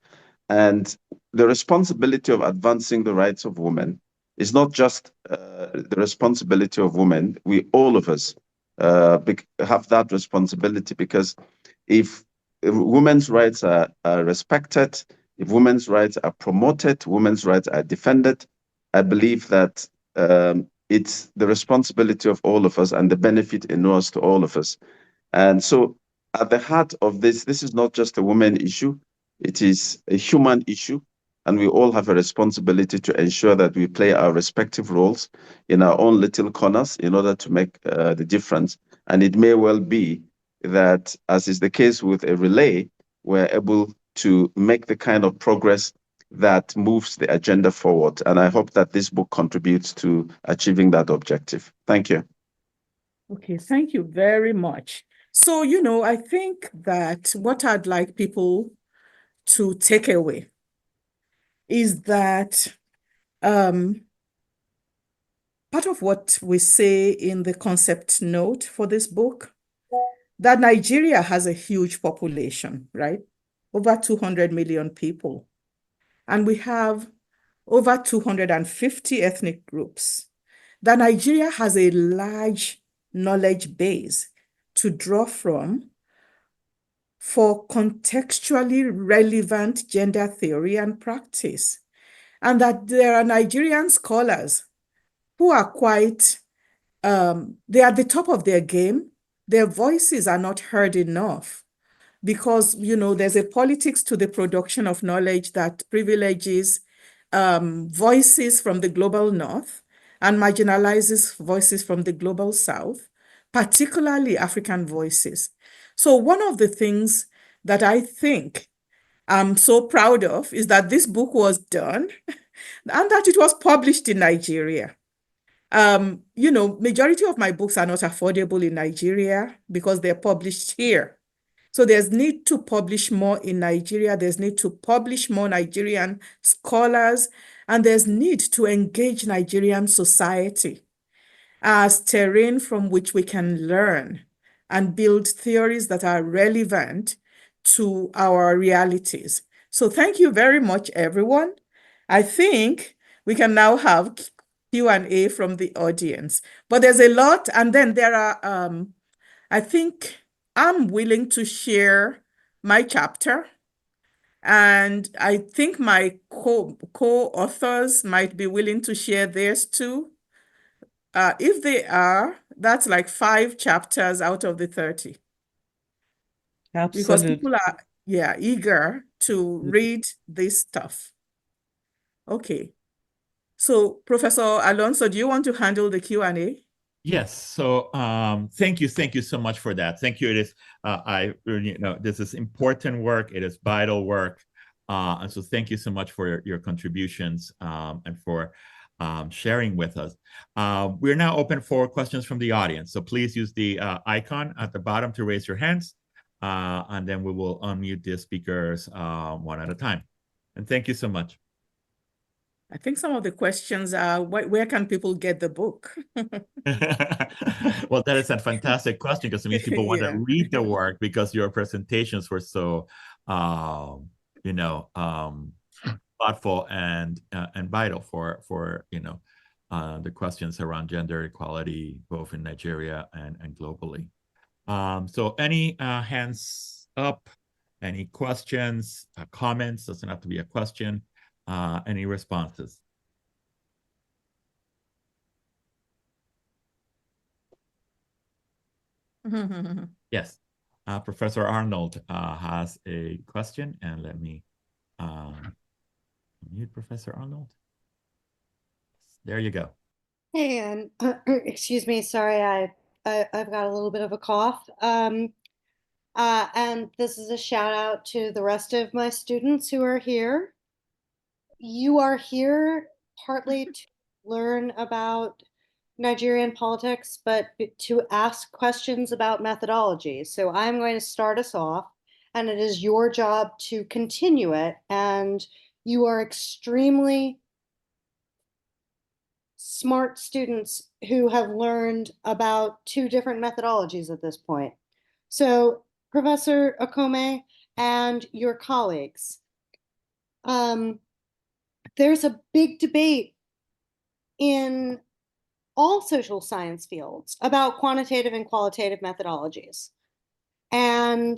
And the responsibility of advancing the rights of women is not just the responsibility of women. We, all of us, have that responsibility, because if women's rights are respected, if women's rights are promoted, women's rights are defended, I believe that it's the responsibility of all of us and the benefit inures to all of us. And so at the heart of this is not just a women issue, it is a human issue. and we all have a responsibility to ensure that we play our respective roles in our own little corners in order to make the difference. And it may well be that, as is the case with a relay, we're able to make the kind of progress that moves the agenda forward. And I hope that this book contributes to achieving that objective. Thank you. Okay, thank you very much. So, I think that what I'd like people to take away is that part of what we say in the concept note for this book, that Nigeria has a huge population, right? Over 200 million people. And we have over 250 ethnic groups. That Nigeria has a large knowledge base to draw from for contextually relevant gender theory and practice. And that there are Nigerian scholars who are quite, they're at the top of their game. Their voices are not heard enough because, there's a politics to the production of knowledge that privileges voices from the global north and marginalizes voices from the global south, particularly African voices. So one of the things that I think I'm so proud of is that this book was done and that it was published in Nigeria. Majority of my books are not affordable in Nigeria because they're published here. So there's need to publish more in Nigeria. There's need to publish more Nigerian scholars, and there's need to engage Nigerian society as terrain from which we can learn and build theories that are relevant to our realities. So thank you very much, everyone. I think we can now have Q&A from the audience, but there's a lot, and then there are, I think I'm willing to share my chapter, and I think my co-authors might be willing to share theirs too. If they are, that's like 5 chapters out of the 30. Because Absolutely. people are, eager to read this stuff. Okay. So, Professor Alonso, do you want to handle the Q&A? Yes. So thank you so much for that. Thank you. It is this is important work. It is vital work. And so thank you so much for your contributions and for sharing with us. We're now open for questions from the audience. So please use the icon at the bottom to raise your hands. And then we will unmute the speakers one at a time. And thank you so much. I think some of the questions are, where can people get the book? Well, that is a fantastic question because it means people want to read the work because your presentations were so, thoughtful and vital for the questions around gender equality, both in Nigeria and globally. So any hands up, any questions, comments, doesn't have to be a question, any responses? Yes, Professor Arnold has a question, and let me mute Professor Arnold. There you go. Hey, and excuse me, sorry, I've got a little bit of a cough. And this is a shout out to the rest of my students who are here. You are here partly to learn about Nigerian politics, but to ask questions about methodology. So I'm going to start us off, and it is your job to continue it. And you are extremely smart students who have learned about 2 different methodologies at this point. So Professor Okome and your colleagues, there's a big debate in all social science fields about quantitative and qualitative methodologies. And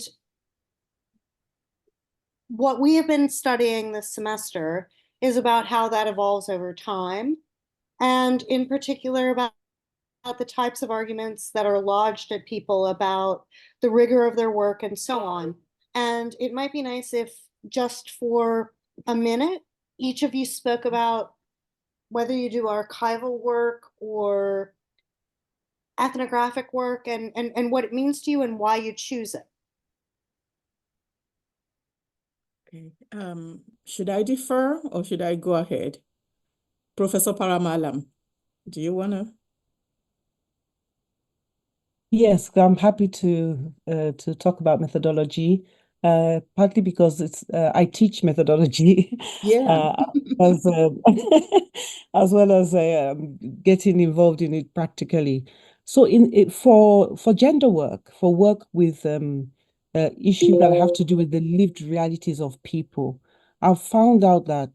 what we have been studying this semester is about how that evolves over time, and in particular about the types of arguments that are lodged at people about the rigor of their work and so on. And it might be nice if, just for a minute, each of you spoke about whether you do archival work or ethnographic work and what it means to you and why you choose it. Okay. Should I defer or should I go ahead? Professor Paramalam, do you want to? Yes, I'm happy to talk about methodology, partly because I teach methodology, Yeah. as as well as getting involved in it practically. So for gender work, for work with issues that have to do with the lived realities of people, I've found out that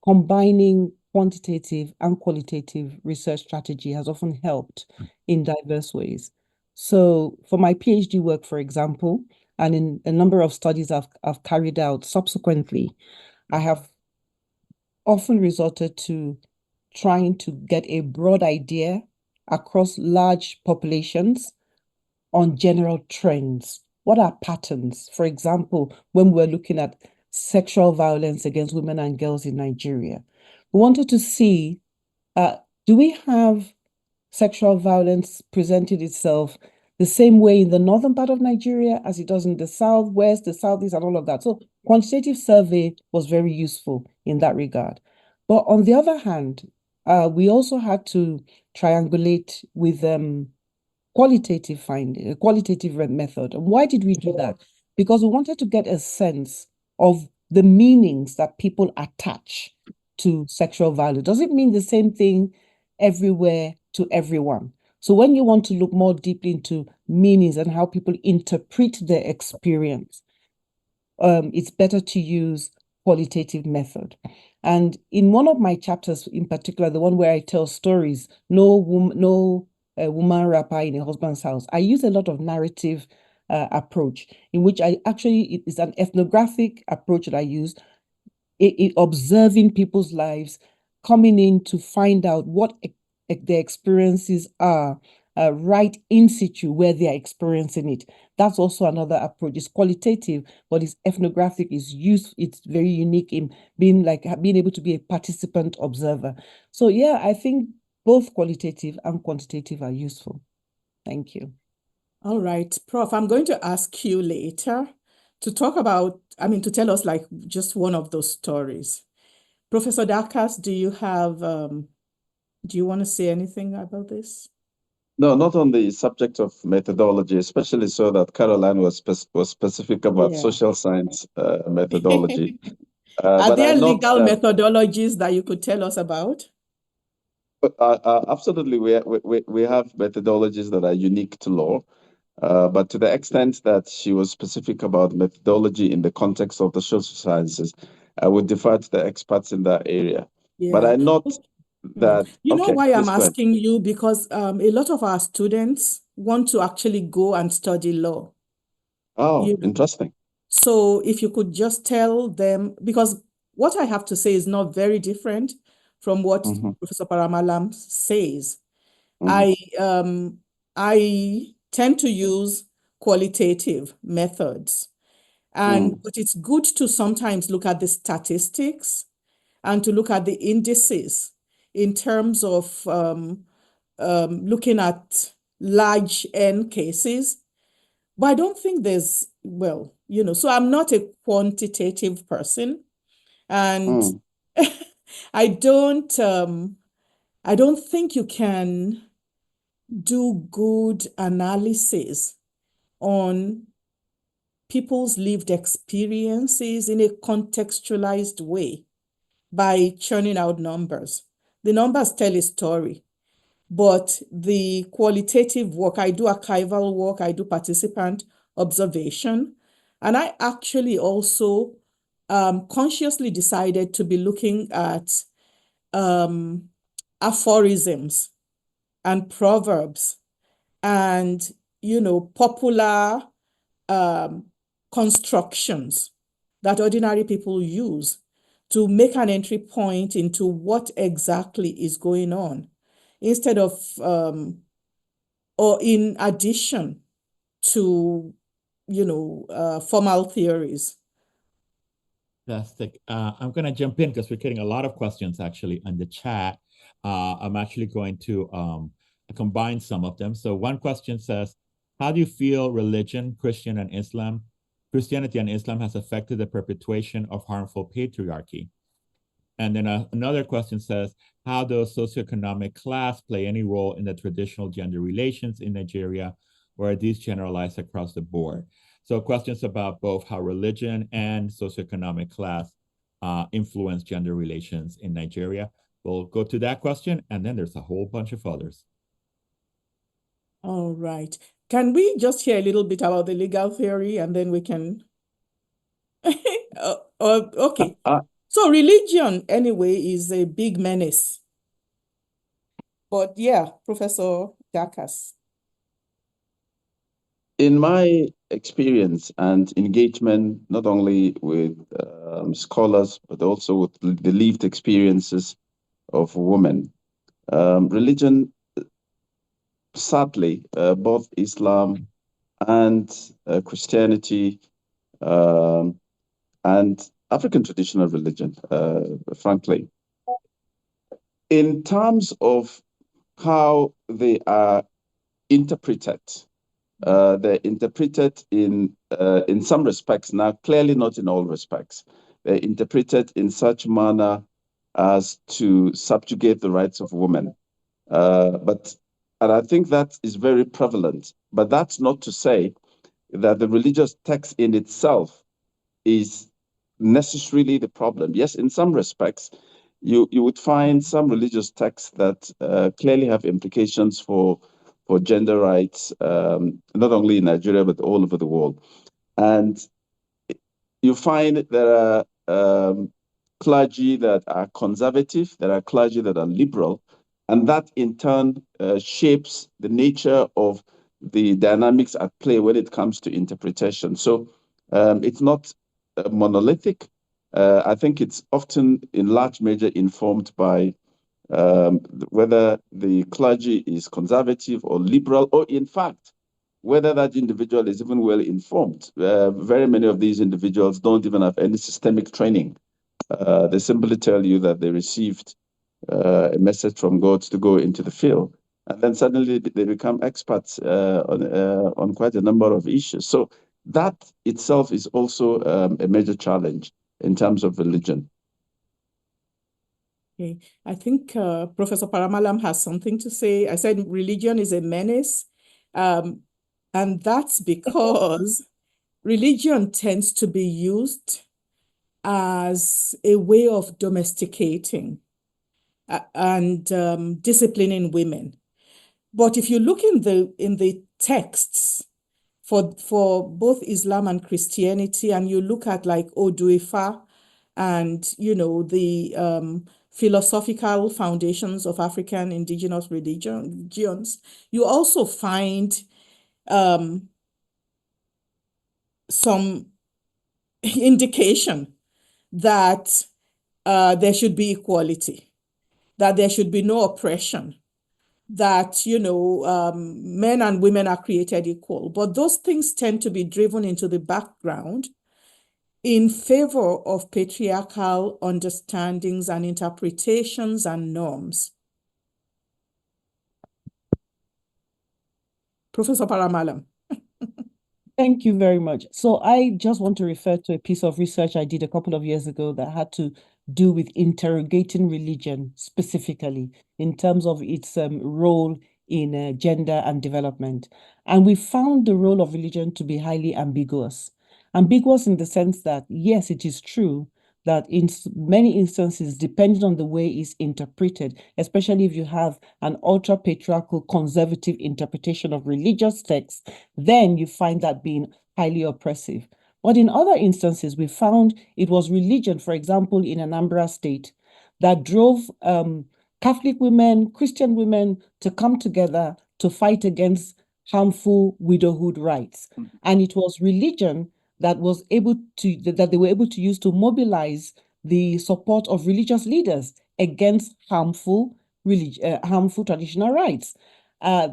combining quantitative and qualitative research strategy has often helped in diverse ways. So for my PhD work, for example, and in a number of studies I've carried out subsequently, I have often resorted to trying to get a broad idea across large populations on general trends. What are patterns? For example, when we're looking at sexual violence against women and girls in Nigeria, we wanted to see, do we have sexual violence presented itself the same way in the northern part of Nigeria as it does in the southwest, the southeast, and all of that? So quantitative survey was very useful in that regard. But on the other hand, we also had to triangulate with qualitative method. And why did we do that? Because we wanted to get a sense of the meanings that people attach to sexual violence. Does it mean the same thing everywhere to everyone? So when you want to look more deeply into meanings and how people interpret their experience, it's better to use qualitative method. And in one of my chapters in particular, the one where I tell stories, no woman rapper in a husband's house, I use a lot of narrative approach in which it is an ethnographic approach that I use, observing people's lives, coming in to find out what their experiences are right in situ where they are experiencing it. That's also another approach. It's qualitative, but it's ethnographic. It's very unique in being able to be a participant observer. So yeah, I think both qualitative and quantitative are useful. Thank you. All right, Prof, I'm going to ask you later to talk about, to tell us like just one of those stories. Professor Dakas, do you want to say anything about this? No, not on the subject of methodology, especially so that Caroline was specific about Yeah. social science methodology. Are But there I'm not. legal methodologies that you could tell us about? Absolutely, we have methodologies that are unique to law. But to the extent that she was specific about methodology in the context of the social sciences, I would defer to the experts in that area. But Yeah. I note that. You know Okay, why I'm please go ahead. asking you? Because a lot of our students want to actually go and study law. Oh, You know. interesting. So if you could just tell them, because what I have to say is not very different from what Professor Paramalam says. I tend to use qualitative methods, but it's good to sometimes look at the statistics and to look at the indices in terms of looking at large N cases. But I don't think so I'm not a quantitative person, and I don't think you can do good analysis on people's lived experiences in a contextualized way by churning out numbers. The numbers tell a story, but the qualitative work, I do archival work, I do participant observation, and I actually also consciously decided to be looking at aphorisms and proverbs and, popular constructions that ordinary people use to make an entry point into what exactly is going on, instead of or in addition to formal theories. Fantastic. I'm going to jump in because we're getting a lot of questions actually on the chat. I'm actually going to combine some of them. So one question says, how do you feel religion, Christianity and Islam has affected the perpetuation of harmful patriarchy? And then another question says, how does socioeconomic class play any role in the traditional gender relations in Nigeria, or are these generalized across the board? So questions about both how religion and socioeconomic class influence gender relations in Nigeria. We'll go to that question, and then there's a whole bunch of others. All right. Can we just hear a little bit about the legal theory and then we can... Okay. So religion, anyway, is a big menace. But yeah, Professor Dakas. In my experience and engagement, not only with scholars, but also with the lived experiences of women, religion, sadly, both Islam and Christianity and African traditional religion, frankly, in terms of how they are interpreted, they're interpreted in some respects, now clearly not in all respects. They're interpreted in such manner as to subjugate the rights of women. And I think that is very prevalent. But that's not to say that the religious text in itself is necessarily the problem. Yes, in some respects, you would find some religious texts that clearly have implications for gender rights, not only in Nigeria, but all over the world. And you find there are clergy that are conservative, there are clergy that are liberal, and that in turn shapes the nature of the dynamics at play when it comes to interpretation. So it's not monolithic. I think it's often in large measure informed by whether the clergy is conservative or liberal, or in fact, whether that individual is even well informed. Very many of these individuals don't even have any systemic training. They simply tell you that they received a message from God to go into the field. And then suddenly they become experts on quite a number of issues. So that itself is also a major challenge in terms of religion. Okay. I think Professor Paramalam has something to say. I said religion is a menace. And that's because religion tends to be used as a way of domesticating and disciplining women. But if you look in the texts for both Islam and Christianity, and you look at like Oduifa and the philosophical foundations of African indigenous religions, you also find some indication that there should be equality, that there should be no oppression, that men and women are created equal. But those things tend to be driven into the background in favor of patriarchal understandings and interpretations and norms. Professor Paramalam. Thank you very much. So I just want to refer to a piece of research I did a couple of years ago that had to do with interrogating religion specifically in terms of its role in gender and development. And we found the role of religion to be highly ambiguous. Ambiguous in the sense that, yes, it is true that in many instances, depending on the way it's interpreted, especially if you have an ultra-patriarchal conservative interpretation of religious texts, then you find that being highly oppressive. But in other instances, we found it was religion, for example, in Anambra State, that drove Catholic women, Christian women to come together to fight against harmful widowhood rights. And it was religion that they were able to use to mobilize the support of religious leaders against harmful traditional rights.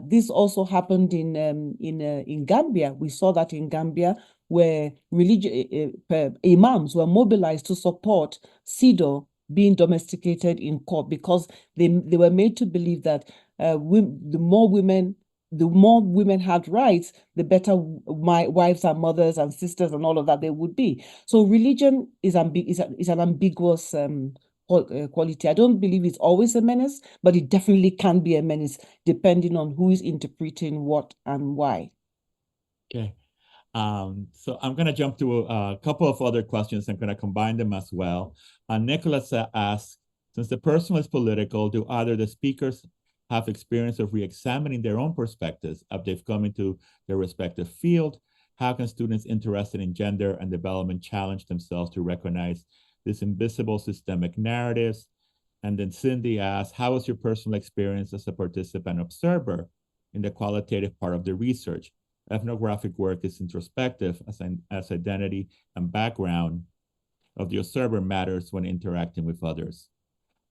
This also happened in Gambia. We saw that in Gambia, where imams were mobilized to support CEDAW being domesticated in court, because they were made to believe that the more women had rights, the better my wives and mothers and sisters and all of that they would be. So religion is an ambiguous quality. I don't believe it's always a menace, but it definitely can be a menace depending on who is interpreting what and why. Okay. So I'm going to jump to a couple of other questions. I'm going to combine them as well. Nicholas asks, since the personal is political, do either the speakers have experience of re-examining their own perspectives as they've come into their respective field? How can students interested in gender and development challenge themselves to recognize these invisible systemic narratives? And then Cindy asks, how was your personal experience as a participant observer in the qualitative part of the research? Ethnographic work is introspective as identity and background of the observer matters when interacting with others.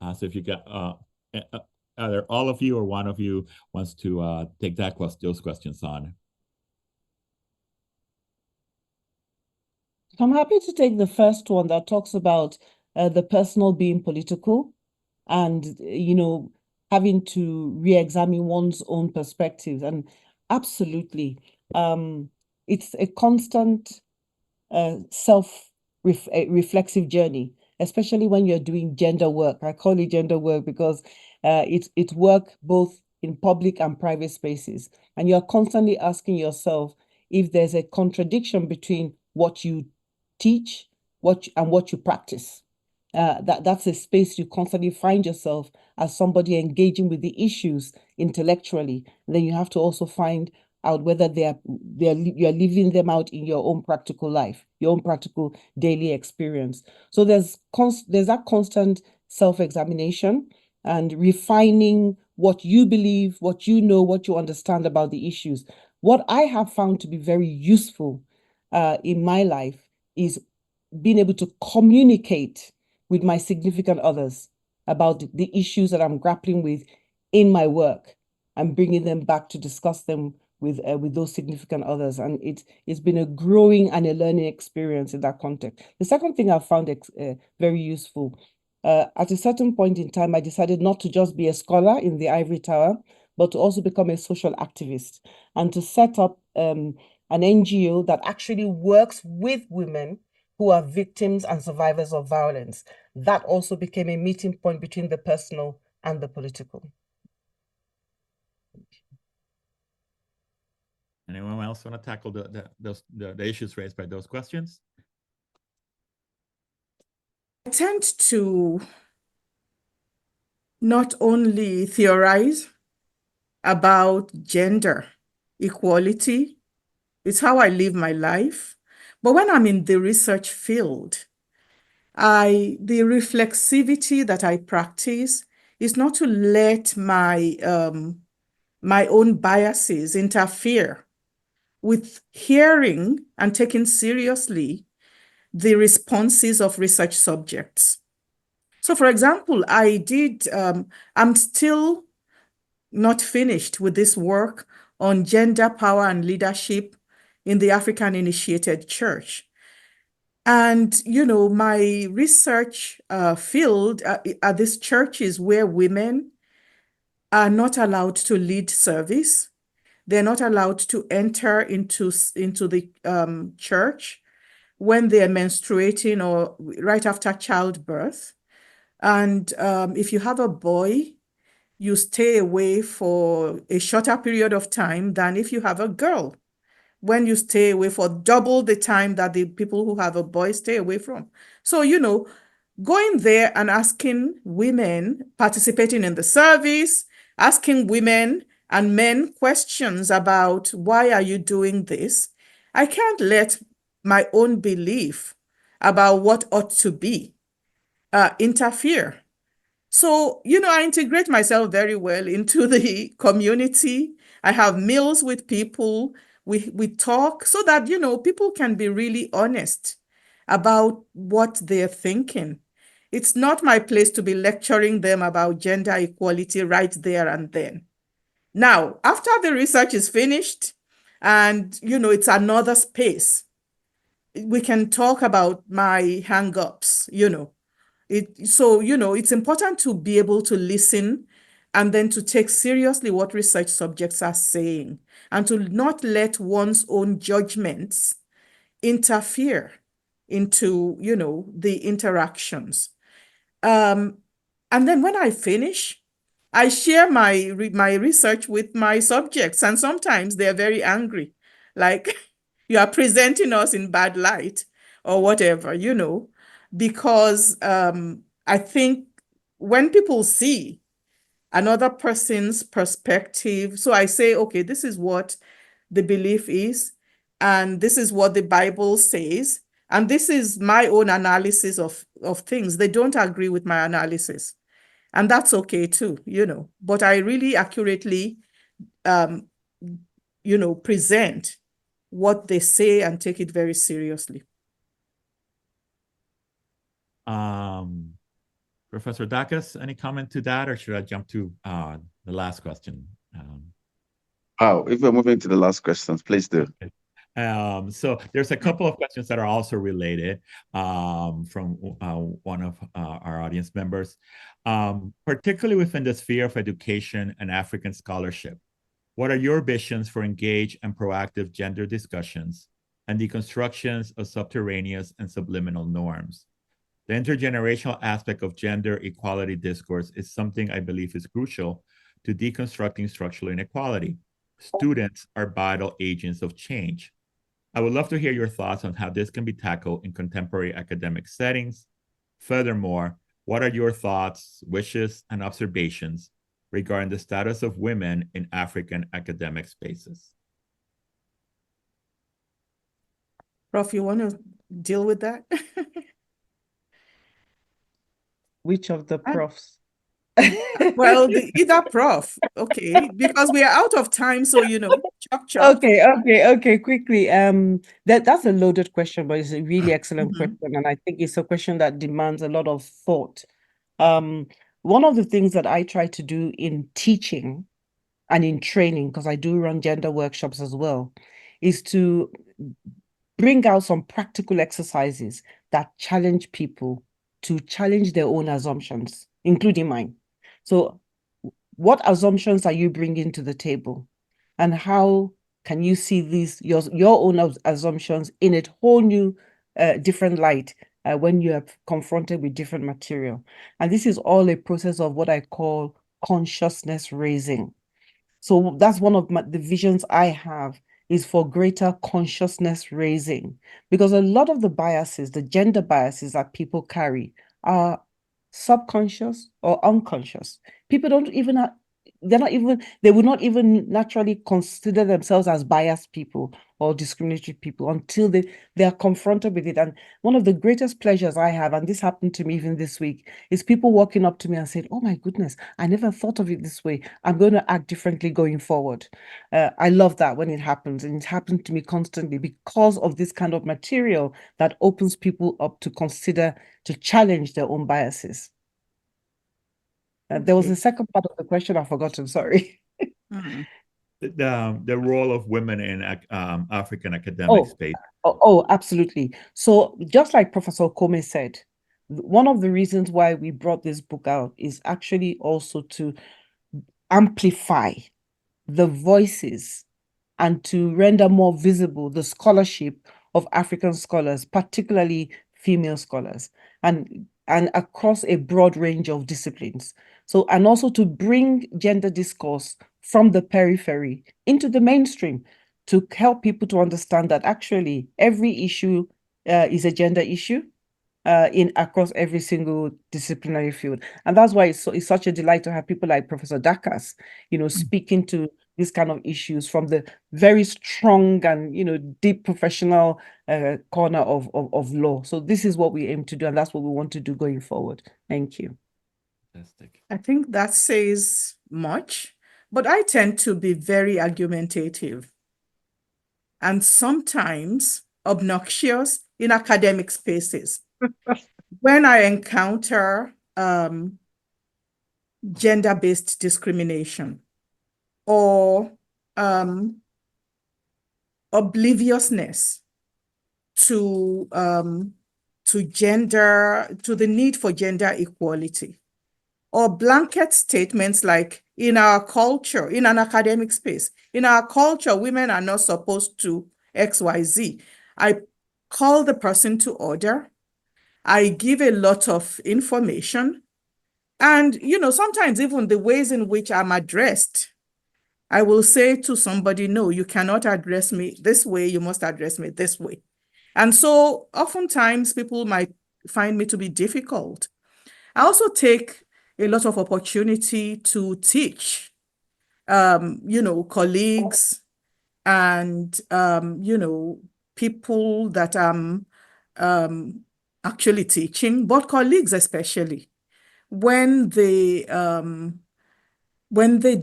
So if you got either all of you or one of you wants to take those questions on. I'm happy to take the first one that talks about the personal being political and, having to re-examine one's own perspectives. And absolutely, it's a constant self-reflexive journey, especially when you're doing gender work. I call it gender work because it's work both in public and private spaces. And you're constantly asking yourself if there's a contradiction between what you teach and what you practice. That's a space you constantly find yourself as somebody engaging with the issues intellectually. And then you have to also find out whether you're living them out in your own practical life, your own practical daily experience. So there's that constant self-examination and refining what you believe, what you know, what you understand about the issues. What I have found to be very useful in my life is being able to communicate with my significant others about the issues that I'm grappling with in my work and bringing them back to discuss them with those significant others. And it's been a growing and a learning experience in that context. The second thing I found very useful, at a certain point in time, I decided not to just be a scholar in the ivory tower, but to also become a social activist and to set up an NGO that actually works with women who are victims and survivors of violence. That also became a meeting point between the personal and the political. Anyone else want to tackle the issues raised by those questions? I tend to not only theorize about gender equality, it's how I live my life, but when I'm in the research field, the reflexivity that I practice is not to let my own biases interfere with hearing and taking seriously the responses of research subjects. So for example, I'm still not finished with this work on gender, power, and leadership in the African Initiated Church. And, my research field at these churches where women are not allowed to lead service. They're not allowed to enter into the church when they're menstruating or right after childbirth. And if you have a boy, you stay away for a shorter period of time than if you have a girl, when you stay away for double the time that the people who have a boy stay away from. So, going there and asking women participating in the service, asking women and men questions about why are you doing this? I can't let my own belief about what ought to be interfere. So, I integrate myself very well into the community. I have meals with people. We talk so that, people can be really honest about what they're thinking. It's not my place to be lecturing them about gender equality right there and then. Now, after the research is finished and, it's another space we can talk about my hang-ups, it's important to be able to listen and then to take seriously what research subjects are saying and to not let one's own judgments interfere into, the interactions. And then when I finish, I share my research with my subjects, and sometimes they're very angry, like you are presenting us in bad light or whatever, because I think when people see another person's perspective, so I say, okay, this is what the belief is, and this is what the Bible says, and this is my own analysis of things. They don't agree with my analysis, and that's okay too, but I really accurately present what they say and take it very seriously. Professor Dacus, any comment to that, or should I jump to the last question? If we're moving to the last questions, please do. Okay. So there's a couple of questions that are also related from one of our audience members, particularly within the sphere of education and African scholarship. What are your visions for engaged and proactive gender discussions and deconstructions of subterraneous and subliminal norms? The intergenerational aspect of gender equality discourse is something I believe is crucial to deconstructing structural inequality. Students are vital agents of change. I would love to hear your thoughts on how this can be tackled in contemporary academic settings. Furthermore, what are your thoughts, wishes, and observations regarding the status of women in African academic spaces? Prof, you want to deal with that? Which of the profs? Well, either prof, okay, because we are out of time, so chop. Okay, quickly. That's a loaded question, but it's a really excellent question, and I think it's a question that demands a lot of thought. One of the things that I try to do in teaching and in training, because I do run gender workshops as well, is to bring out some practical exercises that challenge people to challenge their own assumptions, including mine. So what assumptions are you bringing to the table? And how can you see these, your own assumptions in a whole new, different light when you are confronted with different material? And this is all a process of what I call consciousness raising. So that's one of the visions I have, is for greater consciousness raising, because a lot of the biases, the gender biases that people carry, are subconscious or unconscious. People don't even they would not even naturally consider themselves as biased people or discriminatory people until they are confronted with it. And one of the greatest pleasures I have, and this happened to me even this week, is people walking up to me and saying, "Oh my goodness, I never thought of it this way. I'm going to act differently going forward." I love that when it happens, and it happens to me constantly because of this kind of material that opens people up to consider, to challenge their own biases. There was a second part of the question I've forgotten, sorry. The role of women in African academic space. Absolutely. So just like Professor Okome said, one of the reasons why we brought this book out is actually also to amplify the voices and to render more visible the scholarship of African scholars, particularly female scholars, and across a broad range of disciplines. So, and also to bring gender discourse from the periphery into the mainstream, to help people to understand that actually every issue is a gender issue in across every single disciplinary field. And that's why it's such a delight to have people like Professor Dacus, speaking to these kind of issues from the very strong and deep professional corner of law. So this is what we aim to do, and that's what we want to do going forward. Thank you. Fantastic. I think that says much, but I tend to be very argumentative and sometimes obnoxious in academic spaces. When I encounter gender-based discrimination or obliviousness to the need for gender equality, or blanket statements like, in our culture, in an academic space, in our culture, women are not supposed to XYZ. I call the person to order. I give a lot of information. And, sometimes even the ways in which I'm addressed, I will say to somebody, no, you cannot address me this way. You must address me this way. And so oftentimes people might find me to be difficult. I also take a lot of opportunity to teach, colleagues and, people that I'm actually teaching, but colleagues especially, when they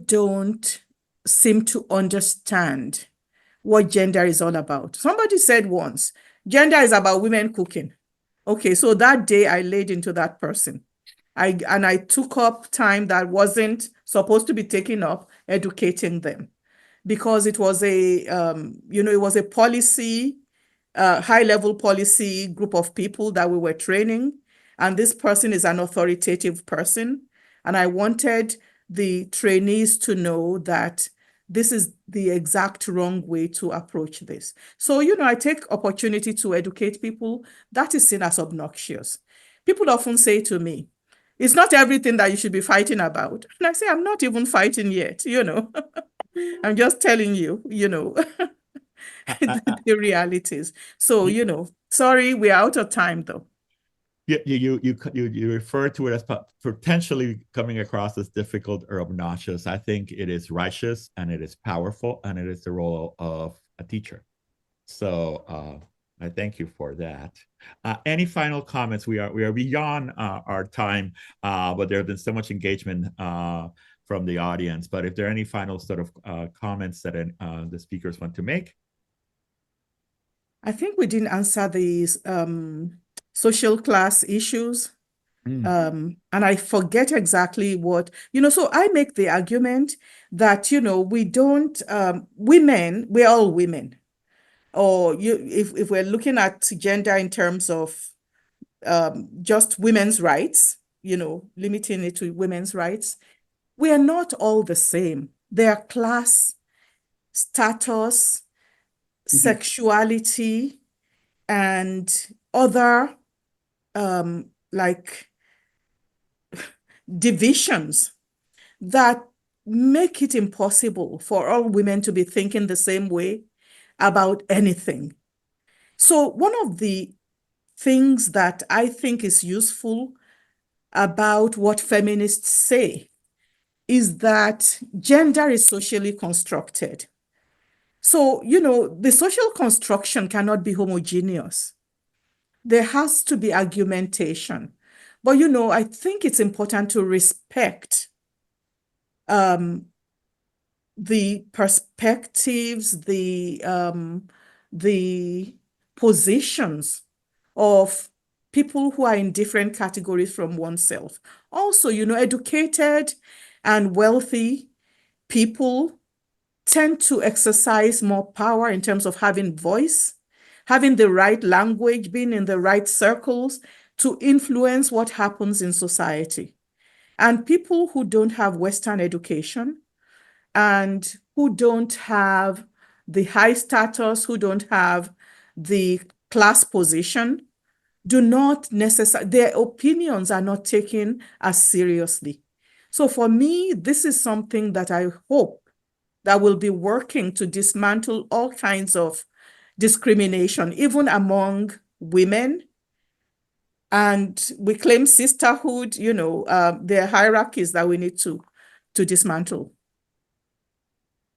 don't seem to understand what gender is all about. Somebody said once, gender is about women cooking. Okay, so that day I laid into that person. I took up time that wasn't supposed to be taken up educating them, because it was a policy, high-level policy group of people that we were training, and this person is an authoritative person, and I wanted the trainees to know that this is the exact wrong way to approach this. So, I take opportunity to educate people. That is seen as obnoxious. People often say to me, it's not everything that you should be fighting about. And I say, I'm not even fighting yet, I'm just telling you, the realities. So, sorry, we're out of time though. You refer to it as potentially coming across as difficult or obnoxious. I think it is righteous and it is powerful, and it is the role of a teacher. So I thank you for that. Any final comments? We are beyond our time, but there have been so much engagement from the audience. But if there are any final sort of comments that the speakers want to make. I think we didn't answer these social class issues. And I forget exactly what, so I make the argument that, we don't, women, we're all women. Or if we're looking at gender in terms of just women's rights, limiting it to women's rights, we are not all the same. There are class, status, sexuality, and other like divisions that make it impossible for all women to be thinking the same way about anything. So one of the things that I think is useful about what feminists say is that gender is socially constructed. So, the social construction cannot be homogeneous. There has to be argumentation. But, I think it's important to respect the perspectives, the positions of people who are in different categories from oneself. Also, educated and wealthy people tend to exercise more power in terms of having voice, having the right language, being in the right circles to influence what happens in society. And people who don't have Western education and who don't have the high status, who don't have the class position, do not necessarily, their opinions are not taken as seriously. So for me, this is something that I hope that will be working to dismantle all kinds of discrimination, even among women. And we claim sisterhood, there are hierarchies that we need to dismantle.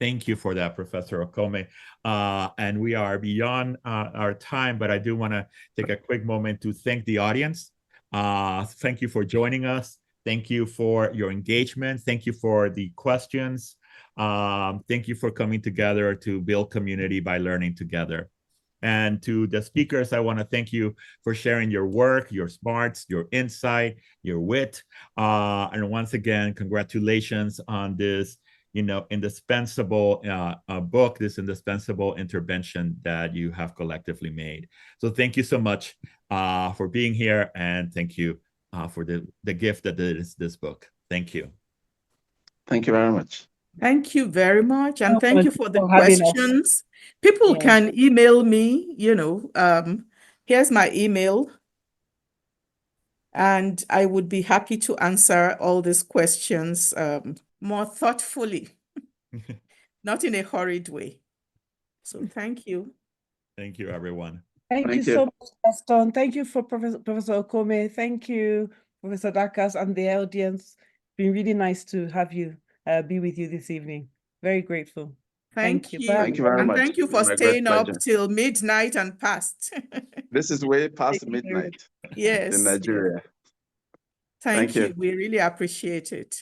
Thank you for that, Professor Okome. And we are beyond our time, but I do want to take a quick moment to thank the audience. Thank you for joining us. Thank you for your engagement. Thank you for the questions. Thank you for coming together to build community by learning together. And to the speakers, I want to thank you for sharing your work, your smarts, your insight, your wit. And once again, congratulations on this indispensable book, this indispensable intervention that you have collectively made. So thank you so much for being here, and thank you for the gift that is this book. Thank you. Thank you very much. Thank you very much. And thank you for the having us. questions. People Yeah. can email me, here's my email. And I would be happy to answer all these questions more thoughtfully, not in a hurried way. So thank you. Thank you, everyone. Thank you so much, Gaston. Thank you for Professor Okome. Thank you, Professor Dakas, and the audience. It's been really nice to have you be with you this evening. Very grateful. Thank you. Bye. Thank you very And much. thank you for My great staying up pleasure. till midnight and past. This is way past Thank you very midnight Yes. in Nigeria. Thank Thank you. you. We really appreciate it.